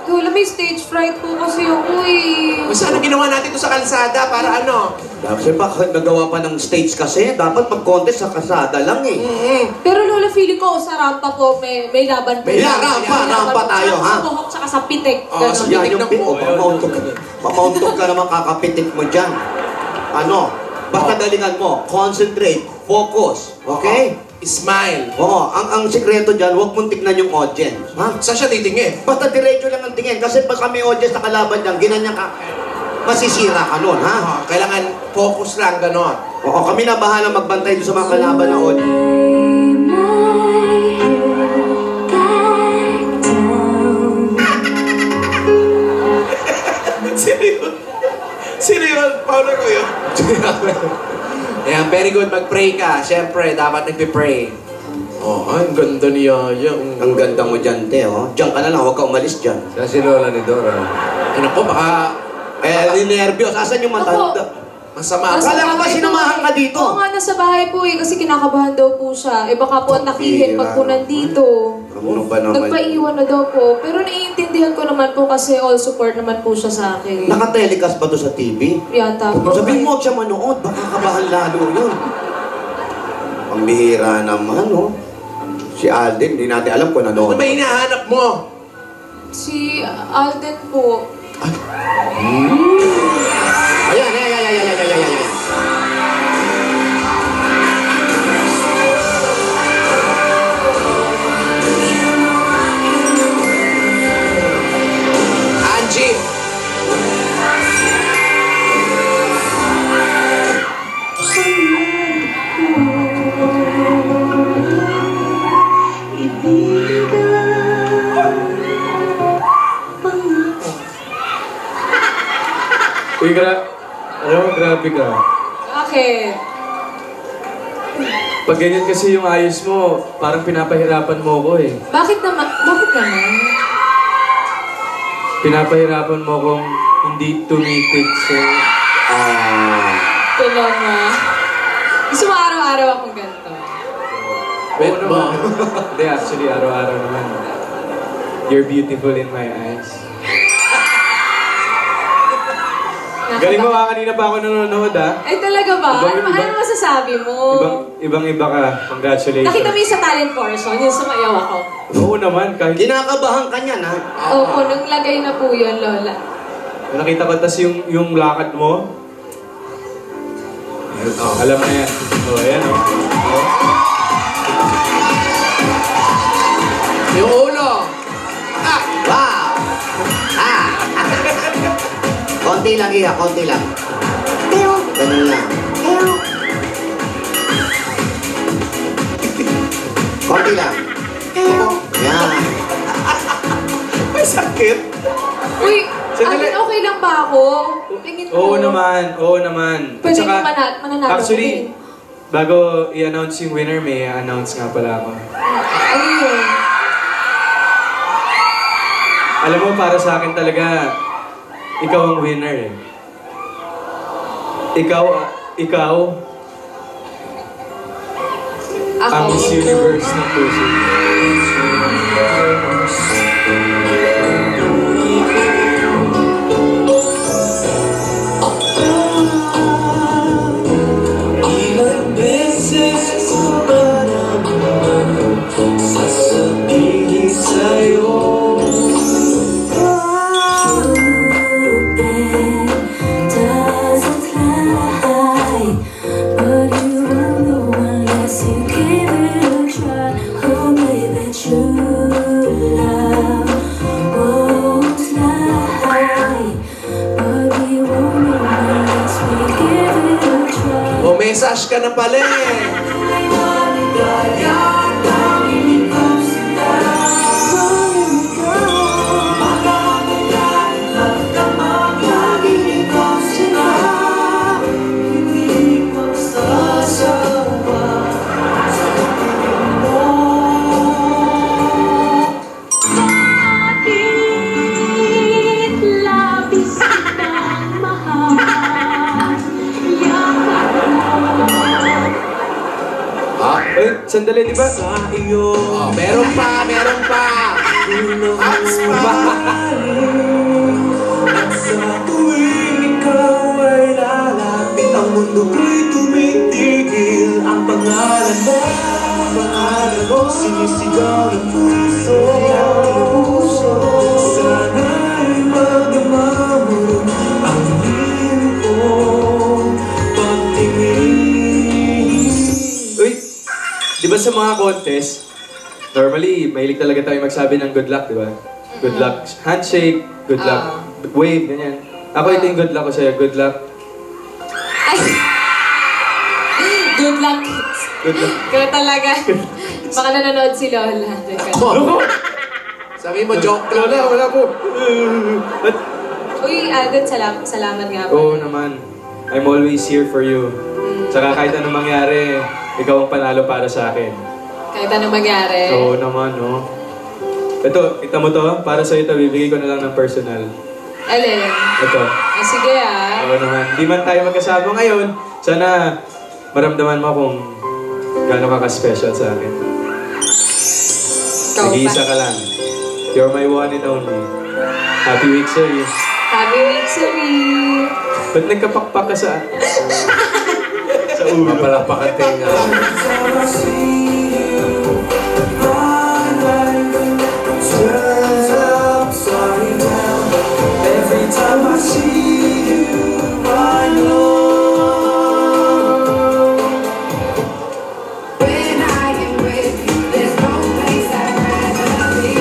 Lola, may stage fright po kasi ako eh. Kasi ano ginawa natin ito sa kalsada para ano? Kasi bakit nagawa pa ng stage kasi? Dapat mag-contest sa kasada lang eh. Pero Lola, feeling ko sa rampa po may laban po. May rampa tayo, ha? Sa buhok, tsaka sa pitik. Oh, sa Yan pitik yung ng pin. buhok. Mamauntog ka naman, kakapitik mo dyan. Ano? Basta galingan mo. Concentrate. Focus. Okay? Smile. Oo. Ang sikreto dyan, huwag mong tignan yung audience. Ha? Saan siya titingin? Basta diretso lang ang tingin. Kasi pag kami audience na kalaban dyan, ginanyan ka, masisira ka nun, ha? Kailangan focus lang, ganon. Oo, kami na bahala magbantay doon sa mga kalaban na audience. Sino yun? Paano ko yun? Ayan, very good. Mag-pray ka. Siyempre, dapat nagpipray. Oh, ang ganda niya. Ang ganda mo dyan, te, oh. Diyan ka na lang, huwag ka umalis dyan. Siya si Lola ni Dora. Ano ko, baka nervyos. Asan yung matanda? masama. Kala ko ba sinamahan ka dito? Oo nga, nasa bahay po eh, kasi kinakabahan daw po siya. Eh baka po atakihin pag po nandito. Ano ba naman? Nagpaiwan na daw po. Pero naiintindihan ko naman po kasi all support naman po siya sa akin. Naka-telecast ba to sa TV? Yata po. Sabihin mo, huwag siya manood. Baka kabahan lalo yun. Pambihira naman, no? Si Alden, hindi natin alam kung nanood. Ano ba hinahanap mo? Si Alden po. Ayan. Angie! Uy, grabe ka. Bakit? Pag ganyan kasi yung ayos mo, parang pinapahirapan mo ko eh. Bakit naman? Bakit naman? Pinapahirapan mo kong hindi tumitig sa... Tulong mo. Gusto mo araw-araw akong ganito. Oo naman. Hindi, actually, araw-araw naman. You're beautiful in my eyes. Galing mo kanina pa ako nanonood Ay talaga ba? Ano masasabi mo? Ibang-iba ka. Congratulations. Nakita mo yung sa talent portion, yung sumayaw ako. Oo naman. Kahit... Kinakabahan ka niyan, ha? Opo, nung lagay na po yun, Lola. Nakita ko tas yung lakad mo. Alam mo na yan. Ayan Yung ulo! Wow! Konti lang, Iha, konti lang. Ganun lang. Konti lang. Yan. May sakit. Uy, Alden, okay lang ba ako? Tingin mo. Oo naman. Pwede At saka, mananalo actually, bago i-announce yung winner, may i-announce nga pala ako. Ano yun? Alam mo, para sa akin talaga, ikaw ang winner eh. Ikaw ang Miss Universe ng puso. Ilang beses ko ba naman sasabihin sa'yo? Message ka na pala eh. Sandali, di ba? Oh, meron pa. At sa tuwing ikaw ay lalapit, ang mundo ko'y tumitigil. Ang pangalan mo, sinisigaw ng puso. Sana'y magdama mo ang iyong pagtingin. Uy, di ba sa mga contest, normally, mahilig talaga tayo magsabi ng good luck, di ba? Good luck handshake, good luck wave, ganyan. Ako ito yung good luck ko sa'yo, good luck. Ay! Good luck. Good luck. Kaya talaga. Baka nanonood si Lola. Sabi mo, joke lang. Wala po. Uy, Alden, salamat nga po. Oo naman. I'm always here for you. Tsaka kahit anong mangyari, ikaw ang panalo para sa akin. Kahit anong mangyari. Oo naman, no? Ito, kita mo to? Para sa'yo ito, bibigay ko na lang ng personal. Alin? Ito. Sige ah. Oo naman. Hindi man tayo magkasama ngayon, sana maramdaman mo kung gaano ka ka-special sa akin. Nag-iisa ka lang. You're my one and only. Happy week, sorry. Happy week, sorry. Ba't nagkapakpak ka sa ulo? Mapalakpakan tinga. Turns upside down. Every time I see you, I know. When I am with you, there's no place I'd rather be.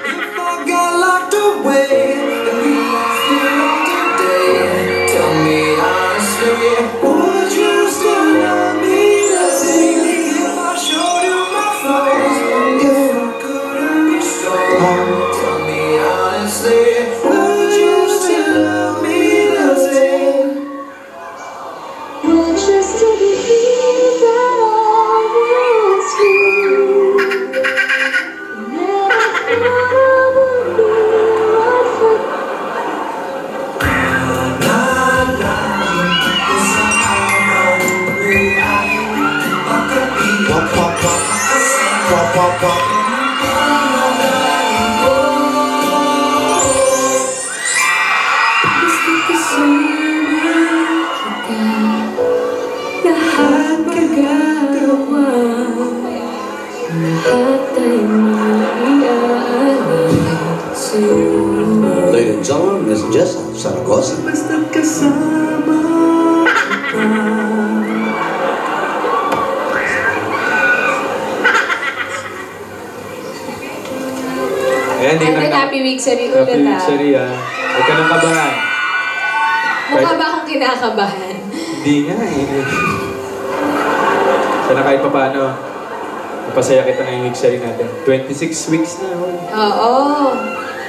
If I got locked away and we lost it all today, tell me honestly, would you still love me the same if I showed you my flaws? If I couldn't be strong, tell me honestly, would you still love me the same? Would you still believe that I was you? Never thought I would be right for gusto ko sana kita lahat magagawa, lahat ay maiaalala sa'yo. Ladies and gentlemen, Miss Jessa Zaragoza. Basta't kasama kita. Ayan, Alden, happy week, sorry ulit Happy week, ah. sorry ah. Huwag ka nang kabahan. Mukha ba akong kinakabahan? Hindi nga eh. Sana kahit pa paano, napasaya kita ngayong week sorry natin. 26 weeks na. Oo.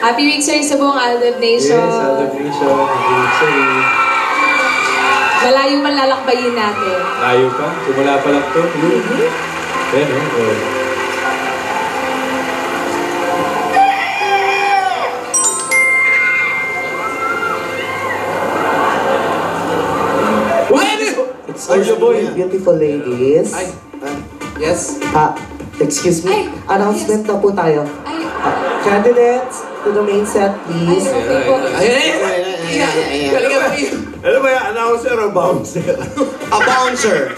Happy week, sorry sa buong Aldab Nation. Yes, Aldab Nation. Happy week sorry. Malayo man lalakbayin natin. Layo pa. Simula pa lang to. Ayan oh. It's also beautiful ladies. Yes? Excuse me. Announcement na po tayo. Candidates to the main set, please. Ano ba yan? Announcer o bouncer? A bouncer.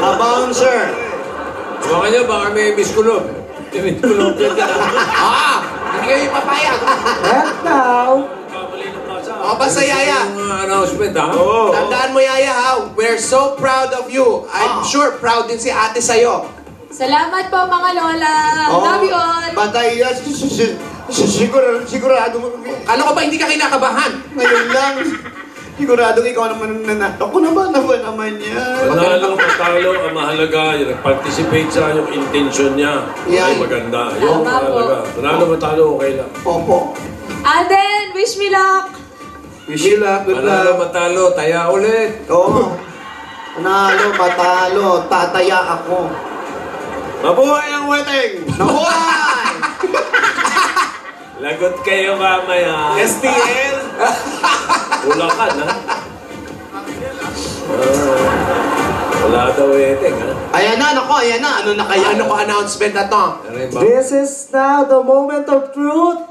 A bouncer. Baka niya, baka may miskulog. May miskulog yan ka. Hindi kayo papayag. And now, O, basta Yaya. Yung announcement, ha? Tandaan mo, Yaya, ha? We're so proud of you. I'm sure proud din si ate sa'yo. Salamat po mga lola. Love you all. Patay yan. Sigurado mo. Kala ko ba hindi ka kinakabahan? Ngayon lang. Siguradong ikaw naman nanat. Ako naman naman yan. Panalo, matalo, ang mahalaga, yung nag-participate siya, yung intention niya. Ay, maganda. Yung Tama po. mahalaga. Panalo, matalo, okay lang. Opo. Alden, wish me luck. Wish you luck. Good Manalo, luck. matalo, taya ulit. Oo. Panalo, patalo, tataya ako. Mabuhay ang wedding! Nabuhay! Lagot kayo mamaya. STL. Ulakan, ha? Wala daw eteng, ha? Ayan na, nako, ayan na. Ano na kaya? Ano ko announcement na to? This is now the moment of truth.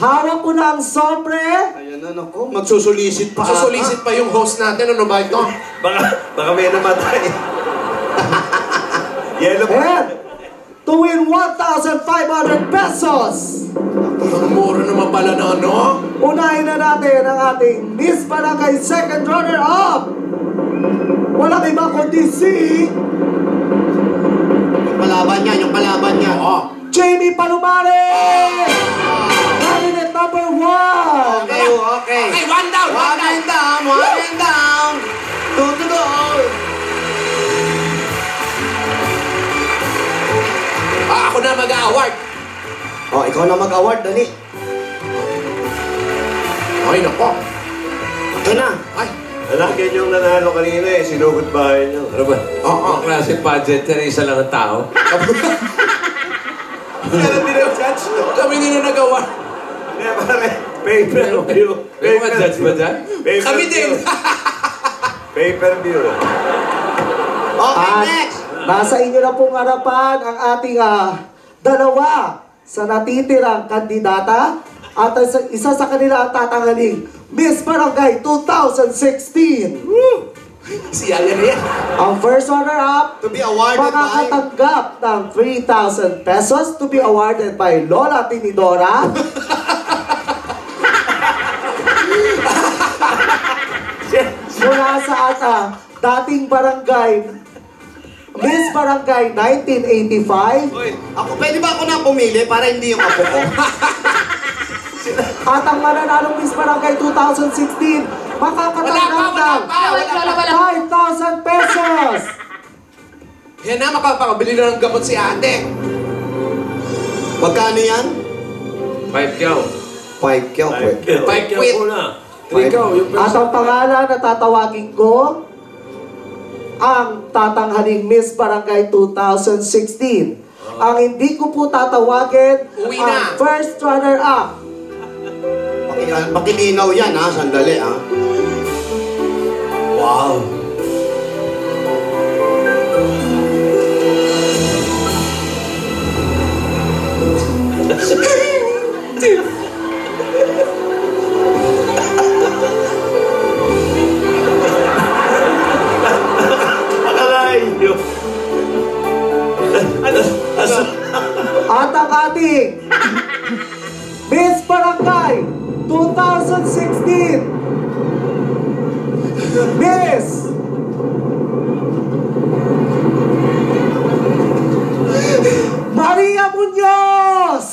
Hawak ko na ang sobre. Ayan na, nako. Magsusulisit pa. Susulisit pa yung host natin. Ano ba ito? Baka may namatay. Yellow And to win 1,500 pesos. Ang mura naman pala na ano? Unahin na natin ang ating Miss Barangay second runner-up. Walang iba kundi si Yung palaban niya, yung palaban niya. Jamie Palumare! Candidate number 1! Okay, okay. Okay, one down! One and down, one and down. Two to go. Ako na mag-award. Oh, ikaw na mag-award, dali. Ay, nako. Okay na. Ay. Anak, yan yung nanalo kanina eh. Sinugot bahay niyo. Ano ba? Ang klase pageant yan, isa lang ang tao. Kaya din ang judge. Kami din na nag-award. Kaya pare, pay-per-view. May mga judge ba dyan? Kami din. Pay-per-view. Okay, At next. nasa inyo na pong harapan ang ating dalawa sa natitirang kandidata at isa sa kanila ang tatanghaling Miss Barangay 2016. Si Yaya na yan. Ang first runner-up To be awarded by... makakatanggap ng 3,000 pesos to be awarded by Lola Tinidora. Mula sa dating barangay Miss Barangay 1985. Ako, pwede ba ako na pumili para hindi yung apo ko? At ang mananalong Miss Barangay 2016 makakatanggap ng 5,000 pesos. Yan na, makapakabili na ng gamot si ate. Magkano yan? 5 kyaw. 5 kyaw. Five quit. At ang pangalan na tatawagin ko ang tatanghaling Miss Barangay 2016. Ang hindi ko po tatawagin Uwi ang na. first runner-up. Pakilinaw yan ha, sandali ha. Wow. Akalain nyo. At ang ating Miss Barangay 2016 Miss Maria Munoz!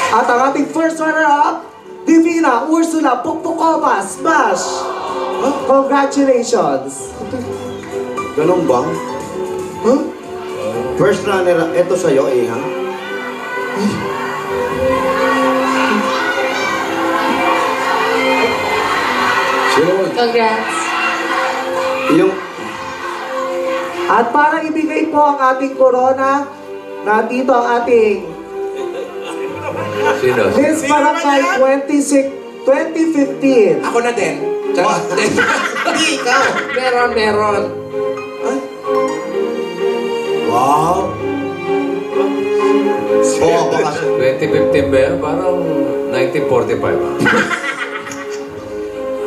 At ang ating first runner-up, Divina Ursula Pukpukova Smash! Congratulations! Ganun ba? Huh? First runner, ito sa'yo eh ha? Congrats. Yung... At para ibigay po ang ating corona, nandito ang ating Sino? Miss Barangay 2015. Ako na din. Charot. Hindi, ikaw. Meron. Wow. Oo, baka 2015 ba yan? Parang 1945 ah.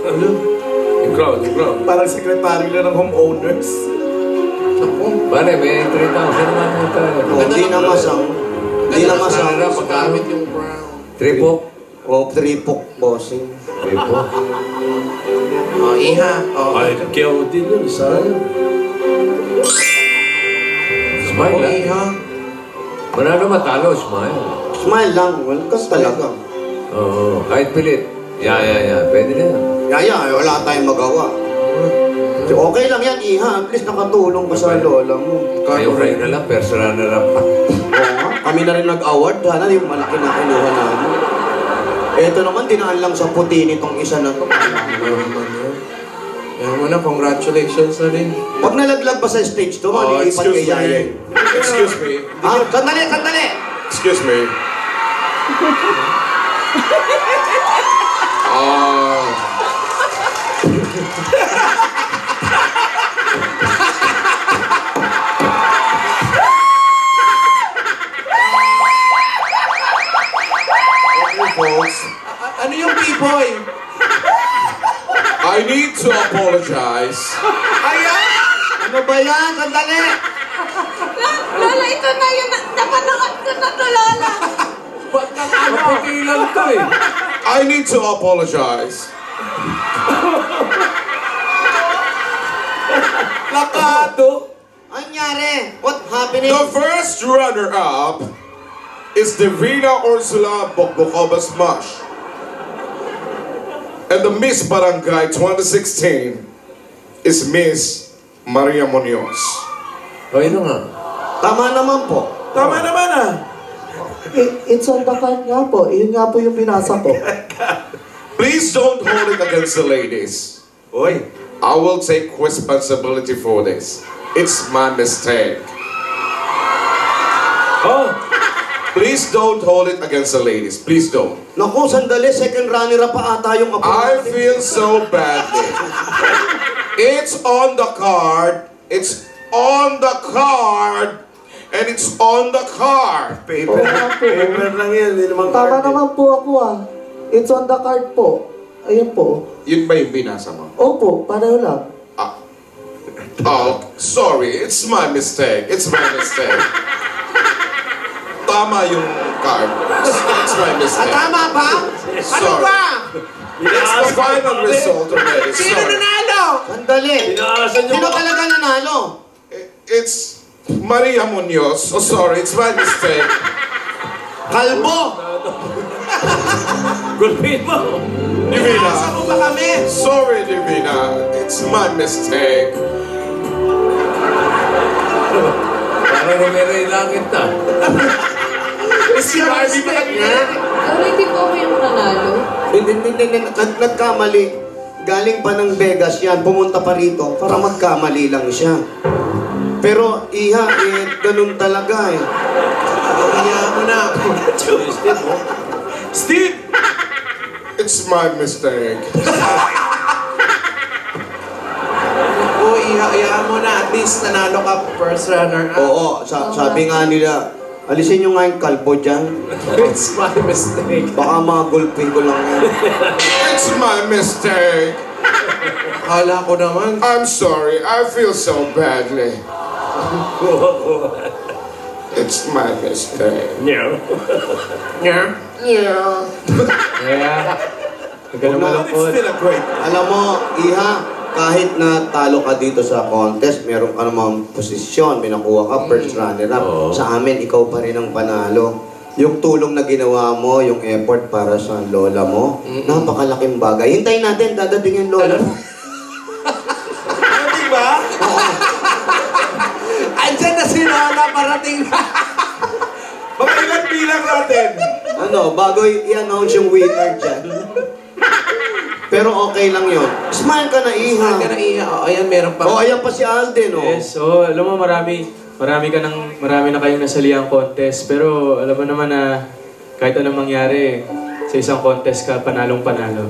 Ano? Yung crowd. Parang secretary lang ng homeowners. Pare, may 3,000 naman mo tayo. Hindi na masang. Hindi na masang. Pagkamit yung brown. Tripok? O, tripok, bossing. Tripok? Oh, iha. Oh. Ay, kaya din yun. Sayang. Smile Oh, lang. iha. Manalo matalo, smile. Smile lang. Walkas talaga. Oo, kahit pilit. Yeah. Pwede na yan. Yaya, wala tayong magawa. Okay lang yan, Iha. At least nakatulong ka sa lola mo. Kayo na lang, personal na lang pa. Oo nga. Kami na rin nag-award. Sana yung malaki na kinuha namin. Ito naman, dinaan lang sa puti nitong isa na to. Yan mo na, congratulations na rin. Pag nalaglag ba sa stage to, malilipat kay Yaya. Excuse me. Ah, sandali, sandali! Excuse me. Folks, Ano yung B-boy? I need to apologize. Ano ba yan? Sandali! Lola, ito na yun. Napanood ko na to, Lola. Maputi lang to eh. I need to apologize. Lakado! Anyari? What happening? The first runner-up is Divina Ursula Bokbokobas Mash. And the Miss Barangay 2016 is Miss Maria Munoz. O, yun nga. Tama naman po. Tama naman ah. It's on the card nga po. Yun nga po yung binasa ko. Please don't hold it against the ladies. Oy. I will take responsibility for this. It's my mistake. Oh, Please don't hold it against the ladies. Please don't. Naku, sandali. Second runner-up pa ata yung apo I natin. feel so badly. It's on the card. It's on the card. And it's on the card. Paper lang yan. Hindi naman Tama card. naman po ako ah. It's on the card po. Ayun po. Yun ba yung binasa mo? Opo, pareho lang. Oh, sorry. It's my mistake. It's my mistake. Tama yung card. It's my mistake. Tama ba? Ano Sorry. ba? It's the final result already. Sino Sorry. nanalo? Sandali. Pinaasan niyo Sino ba? talaga nanalo? It's Maria Munoz. Oh, sorry. It's my mistake. Kalbo! Gulpin mo. Divina. mo ba kami? Sorry, Divina. It's my mistake. Parang rumira yung langit na. Si Barbie ba kanya? Hindi po ako yung nanalo. Hindi. Nagkamali. Galing pa ng Vegas yan. Pumunta pa rito para magkamali lang siya. Pero, iha, ganun talaga eh. Iyan mo na. Steve! It's my mistake. Oo, iyan mo na. At least nanalo ka first runner. Oo, sabi nga nila, alisin nyo nga yung kalbo dyan. It's my mistake. Baka magulpin ko lang yan. It's my mistake. Akala ko naman. I'm sorry. I feel so badly. It's my mistake. Yeah. Yeah. Kaya, huwag ka na But it's malungkot. still a great. Alam mo, iha, kahit na talo ka dito sa contest, meron ka namang posisyon, may nakuha ka, first runner-up. Sa amin, ikaw pa rin ang panalo. Yung tulong na ginawa mo, yung effort para sa lola mo, napakalaking bagay. Hintayin natin, dadating yung lola mo. Hindi ba? Andyan na si Lola, parating na. Mga ilang bilang natin. Ano, bago i-announce yung winner dyan. Pero okay lang yun. Smile ka na, iha. Saan ka na iya? O, ayan, meron pa. Oh, ayan pa si Alden, oh. Yes, so alam mo marami na kayong nasaliang contest. Pero alam mo naman na kahit anong mangyari, sa isang contest ka, panalong-panalo.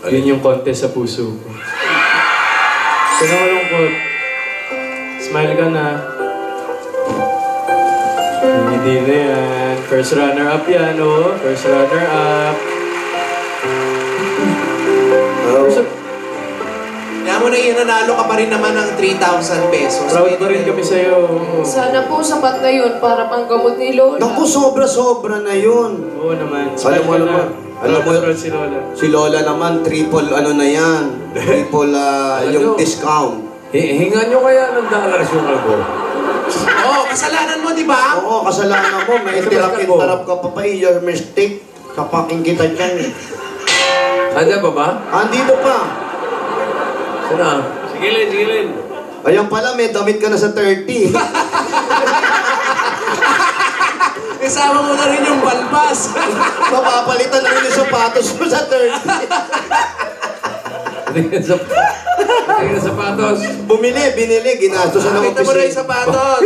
Yun yung contest sa puso ko. Kaya malungkot. Smile ka na. Hindi na yan. First runner-up yan, oh. First runner-up. Kaya mo na iyan, nanalo ka pa rin naman ng 3,000 pesos. Proud pa rin kami sa'yo. Sana po sapat na yun para panggamot ni Lola. Naku, sobra-sobra na yun. Oo naman. Alam mo naman. Alam mo, Proud si Lola. si Lola naman, triple ano na yan. Triple yung discount. Hingan nyo kaya ng dollars yung kalbo. Oo, kasalanan mo, di ba? Oo, kasalanan mo. May interap ka pa pa. Your mistake. Kapaking kita dyan. Handa pa ba? Andito pa. Sana? Sigilin. Ayan pala, may damit ka na sa 30. Kasama mo na rin yung balbas. Mapapalitan na rin yung sapatos mo sa 30. Tingin sa sapatos. Binili, ginastos sa ng Nakita mo na yung sapatos.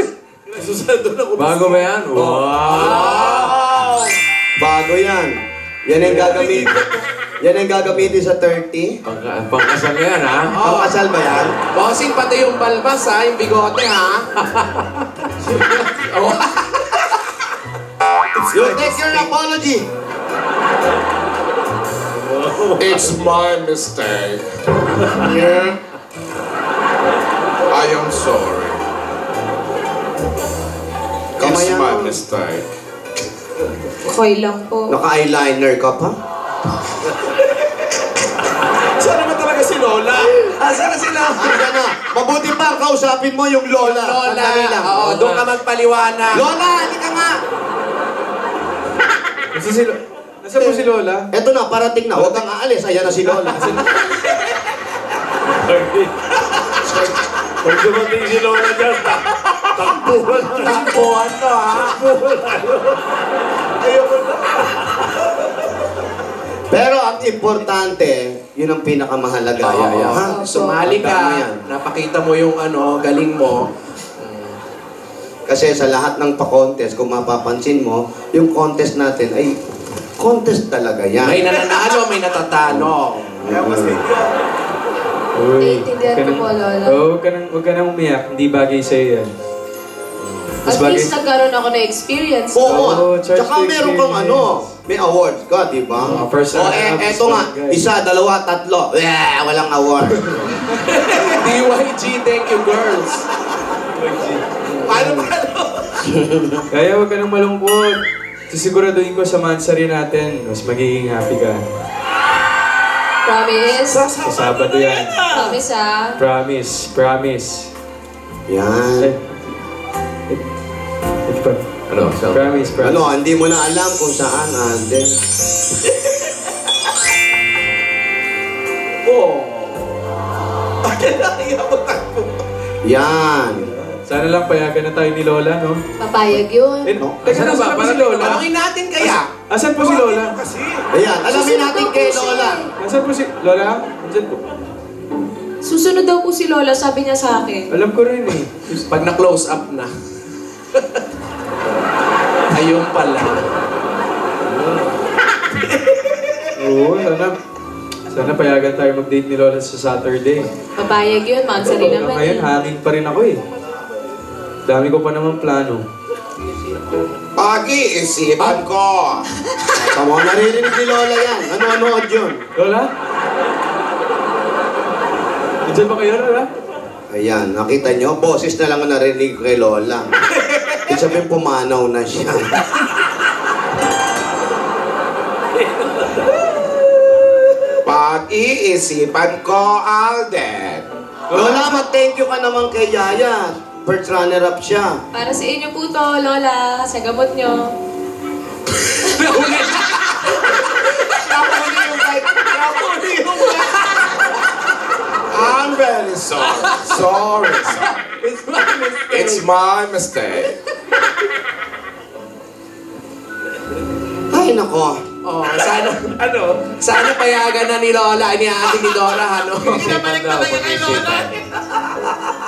Bago ba yan? Wow! Bago yan. Yan ang gagamitin. Yan ang gagamitin sa 30. Pangkasal na yan, ha? Pangkasal ba yan? Bossing, pati yung balbas ha, yung bigote ha. You take your apology. It's my mistake. Yeah. I am sorry. It's my mistake. Okay lang po. Naka-eyeliner ka pa? Saan naman talaga si Lola? Saan na sila? Andiyan na. Mabuti pa, kausapin mo yung Lola. Lola, Sandali lang. oo, doon ka magpaliwanag. Lola, hindi ka nga. Nasaan po si Lola? Eto na, parating na. Huwag kang aalis. Ayan na si Lola. Pag dumating si Lola dyan, takbuhan na. Takbuhan na ha. Ayoko na. Pero ang importante, yun ang pinakamahalaga. Ha? Sumali Tandaan mo ka, yan. napakita mo yung galing mo. Kasi sa lahat ng pa-contest, kung mapapansin mo, yung contest natin ay contest talaga yan. May nananalo, may natatalo. Uy, Naiintindihan ko po, Lola. huwag ka nang umiyak. Hindi bagay sa'yo yan. At least nagkaroon ako na experience. Oo, charge tsaka to meron kang experience. may awards ka, di ba? first O, round, eto nga, isa, dalawa, tatlo. Walang award. DYG, thank you girls. Paano? Kaya huwag ka nang malungkot. Sisiguraduhin ko sa mansari natin, mas magiging happy ka. Promise? Sa Sabado yan. Promise ah. Promise. Yan. Ito pa. Ano? Promise. Ano, hindi mo na alam kung saan, ande. Yan. Sana lang payagan na tayo ni Lola, no? Papayag yun. Teka na ba? Para Lola? Tanungin natin kaya. Asan po si Lola? Ayan, alamin natin kay Lola. Asan po si Lola? Asan po? Susunod daw po si Lola, sabi niya sa akin. Alam ko rin eh. Pag na-close up na. Ayun pala. Oo, sana payagan tayo mag-date ni Lola sa Saturday. Papayag yun, mansari naman Ngayon, eh. hangin pa rin ako eh. Dami ko pa naman plano. Pag-iisipan ko. Tama, naririnig ni Lola yan. Ano-anood yun? Lola? Diyan ba kayo, Lola? Ayan, nakita nyo? Boses na lang ang narinig ko kay Lola. Ibig sabihin, pumanaw na siya. Pag-iisipan ko, Alden. Lola, mag-thank you ka naman kay Yaya. First runner-up siya. Para sa inyo po to, Lola. Sa gamot nyo. I'm very sorry. Sorry. It's my mistake. Ay, nako. Oh, sana payagan na ni Lola, ni ate ni Dora, ano?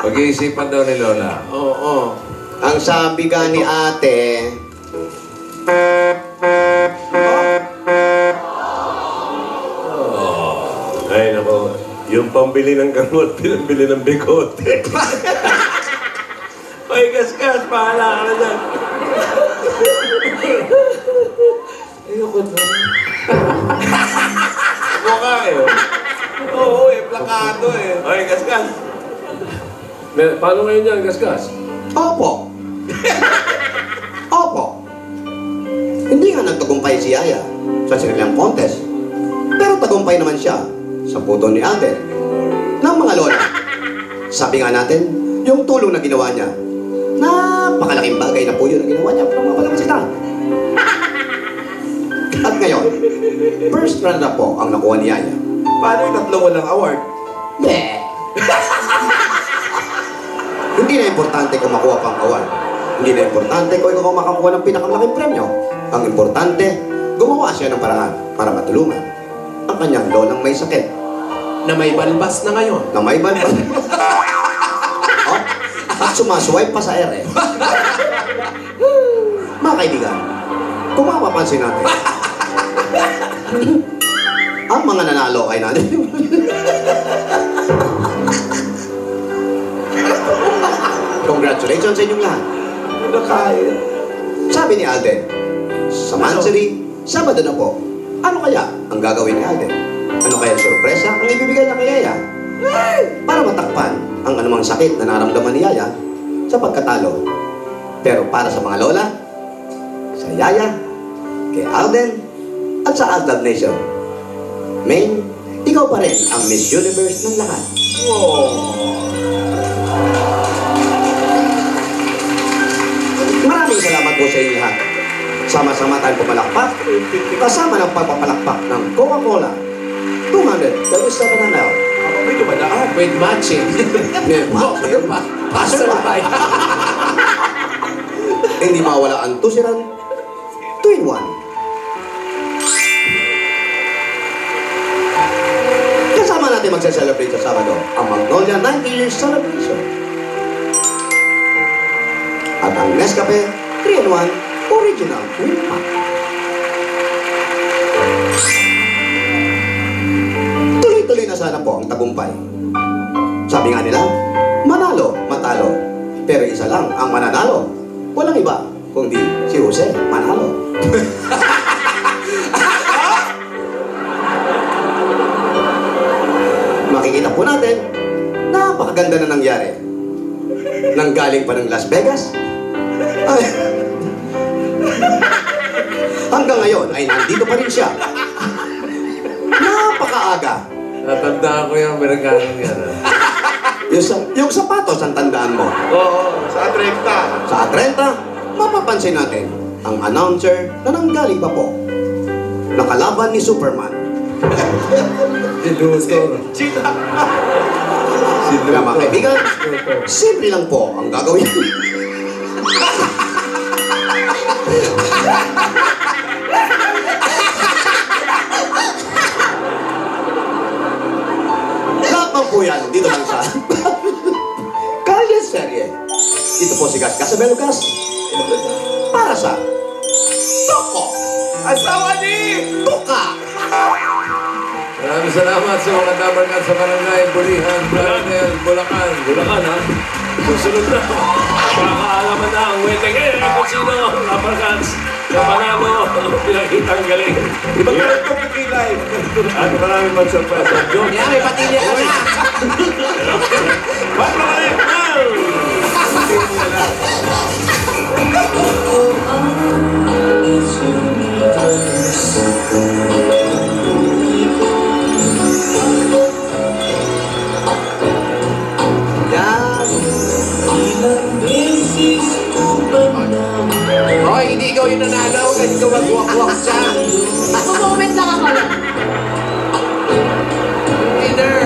Pag-iisipan daw ni Lola. Oo. Ang sabi ka ni ate, Ay, nako. Yung pambili ng gamot, pinambili ng bigote. Ay, kaskas, pahala ka na dyan. Ayoko na. Mukha eh. Oo, plakado eh. Ay, kaskas. Paano ngayon yan, kaskas? Opo. Opo. Hindi nga nagtagumpay si Yaya sa sinilang contest. Pero tagumpay naman siya sa puto ni Ate ng mga lola. Sabi nga natin, yung tulong na ginawa niya, napakalaking bagay na po yun na ginawa niya para mapalamasita. At ngayon, first runner-up po ang nakuha ni Yaya. Paano yung tatlong walang award? Hindi na importante kung makuha pang award. Hindi na importante kung ikaw makakuha ng pinakamalaking premyo. Ang importante, gumawa siya ng paraan para matulungan ang kanyang lolang may sakit. Na may balbas na ngayon. Na may balbas. Oh, at sumaswipe pa sa R eh. Mga kaibigan, kung mapapansin natin, ang mga nanalo ay natin. Congratulations sa inyong lahat. Sabi ni Alden, sa Mansari, Sabado na po. Ano kaya ang gagawin ni Alden? Ano kaya sorpresa ang ibibigay niya kay Yaya? Para matakpan ang anumang sakit na naramdaman ni Yaya sa pagkatalo. Pero para sa mga lola, sa Yaya, kay Alden, at sa Aldab Nation, Maine, ikaw pa rin ang Miss Universe ng lahat. Maraming salamat po sa inyo lahat. Sama-sama tayong pumalakpak, kasama ng pagpapalakpak ng Coca-Cola 200 37 ml. May dumadaan. With matching. Passerby. Hindi mawala ang tusiran 2-in-1. Kasama natin magse-celebrate sa Sabado ang Magnolia 90 Years Celebration. At ang Nescafe 3-in-1 Original Twin Pack. Tuloy-tuloy na sana po ang tagumpay. Sabi nga nila, manalo, matalo. Pero isa lang ang mananalo. Walang iba, kundi si Jose Manalo. Makikita po natin, napakaganda na nangyari. Nanggaling pa ng Las Vegas. Ay, hanggang ngayon ay nandito pa rin siya. Napakaaga. Natandaan ko yung Amerikanong yan. Yung sapatos ang tandaan mo. Oo, sa 30. Sa 30, mapapansin natin ang announcer na nanggaling pa po. Nakalaban ni Superman. Kaya mga kaibigan, simple lang po ang gagawin. Lahat ng po yan, dito lang sa Kalye Serye. Ito po si Gas Casabelo Gas. Para sa Toko. Asawa ni Tuka. Maraming salamat sa mga dabarkat sa Barangay Bulihan, Blanel, Bulacan. Bulacan, ha? Susunod na. Makakaalaman na ang weteng kung sino ang Dabarkats na panalo pinakitang galing. Iba ka rin ito pagkilay. At maraming mag-surprise. Yan, may patilya ka na. Ba't na kayo? Hoy, hindi ikaw yung nanalo. Kasi ikaw mag-walk-walk dyan. Mag-moment lang ako. Winner!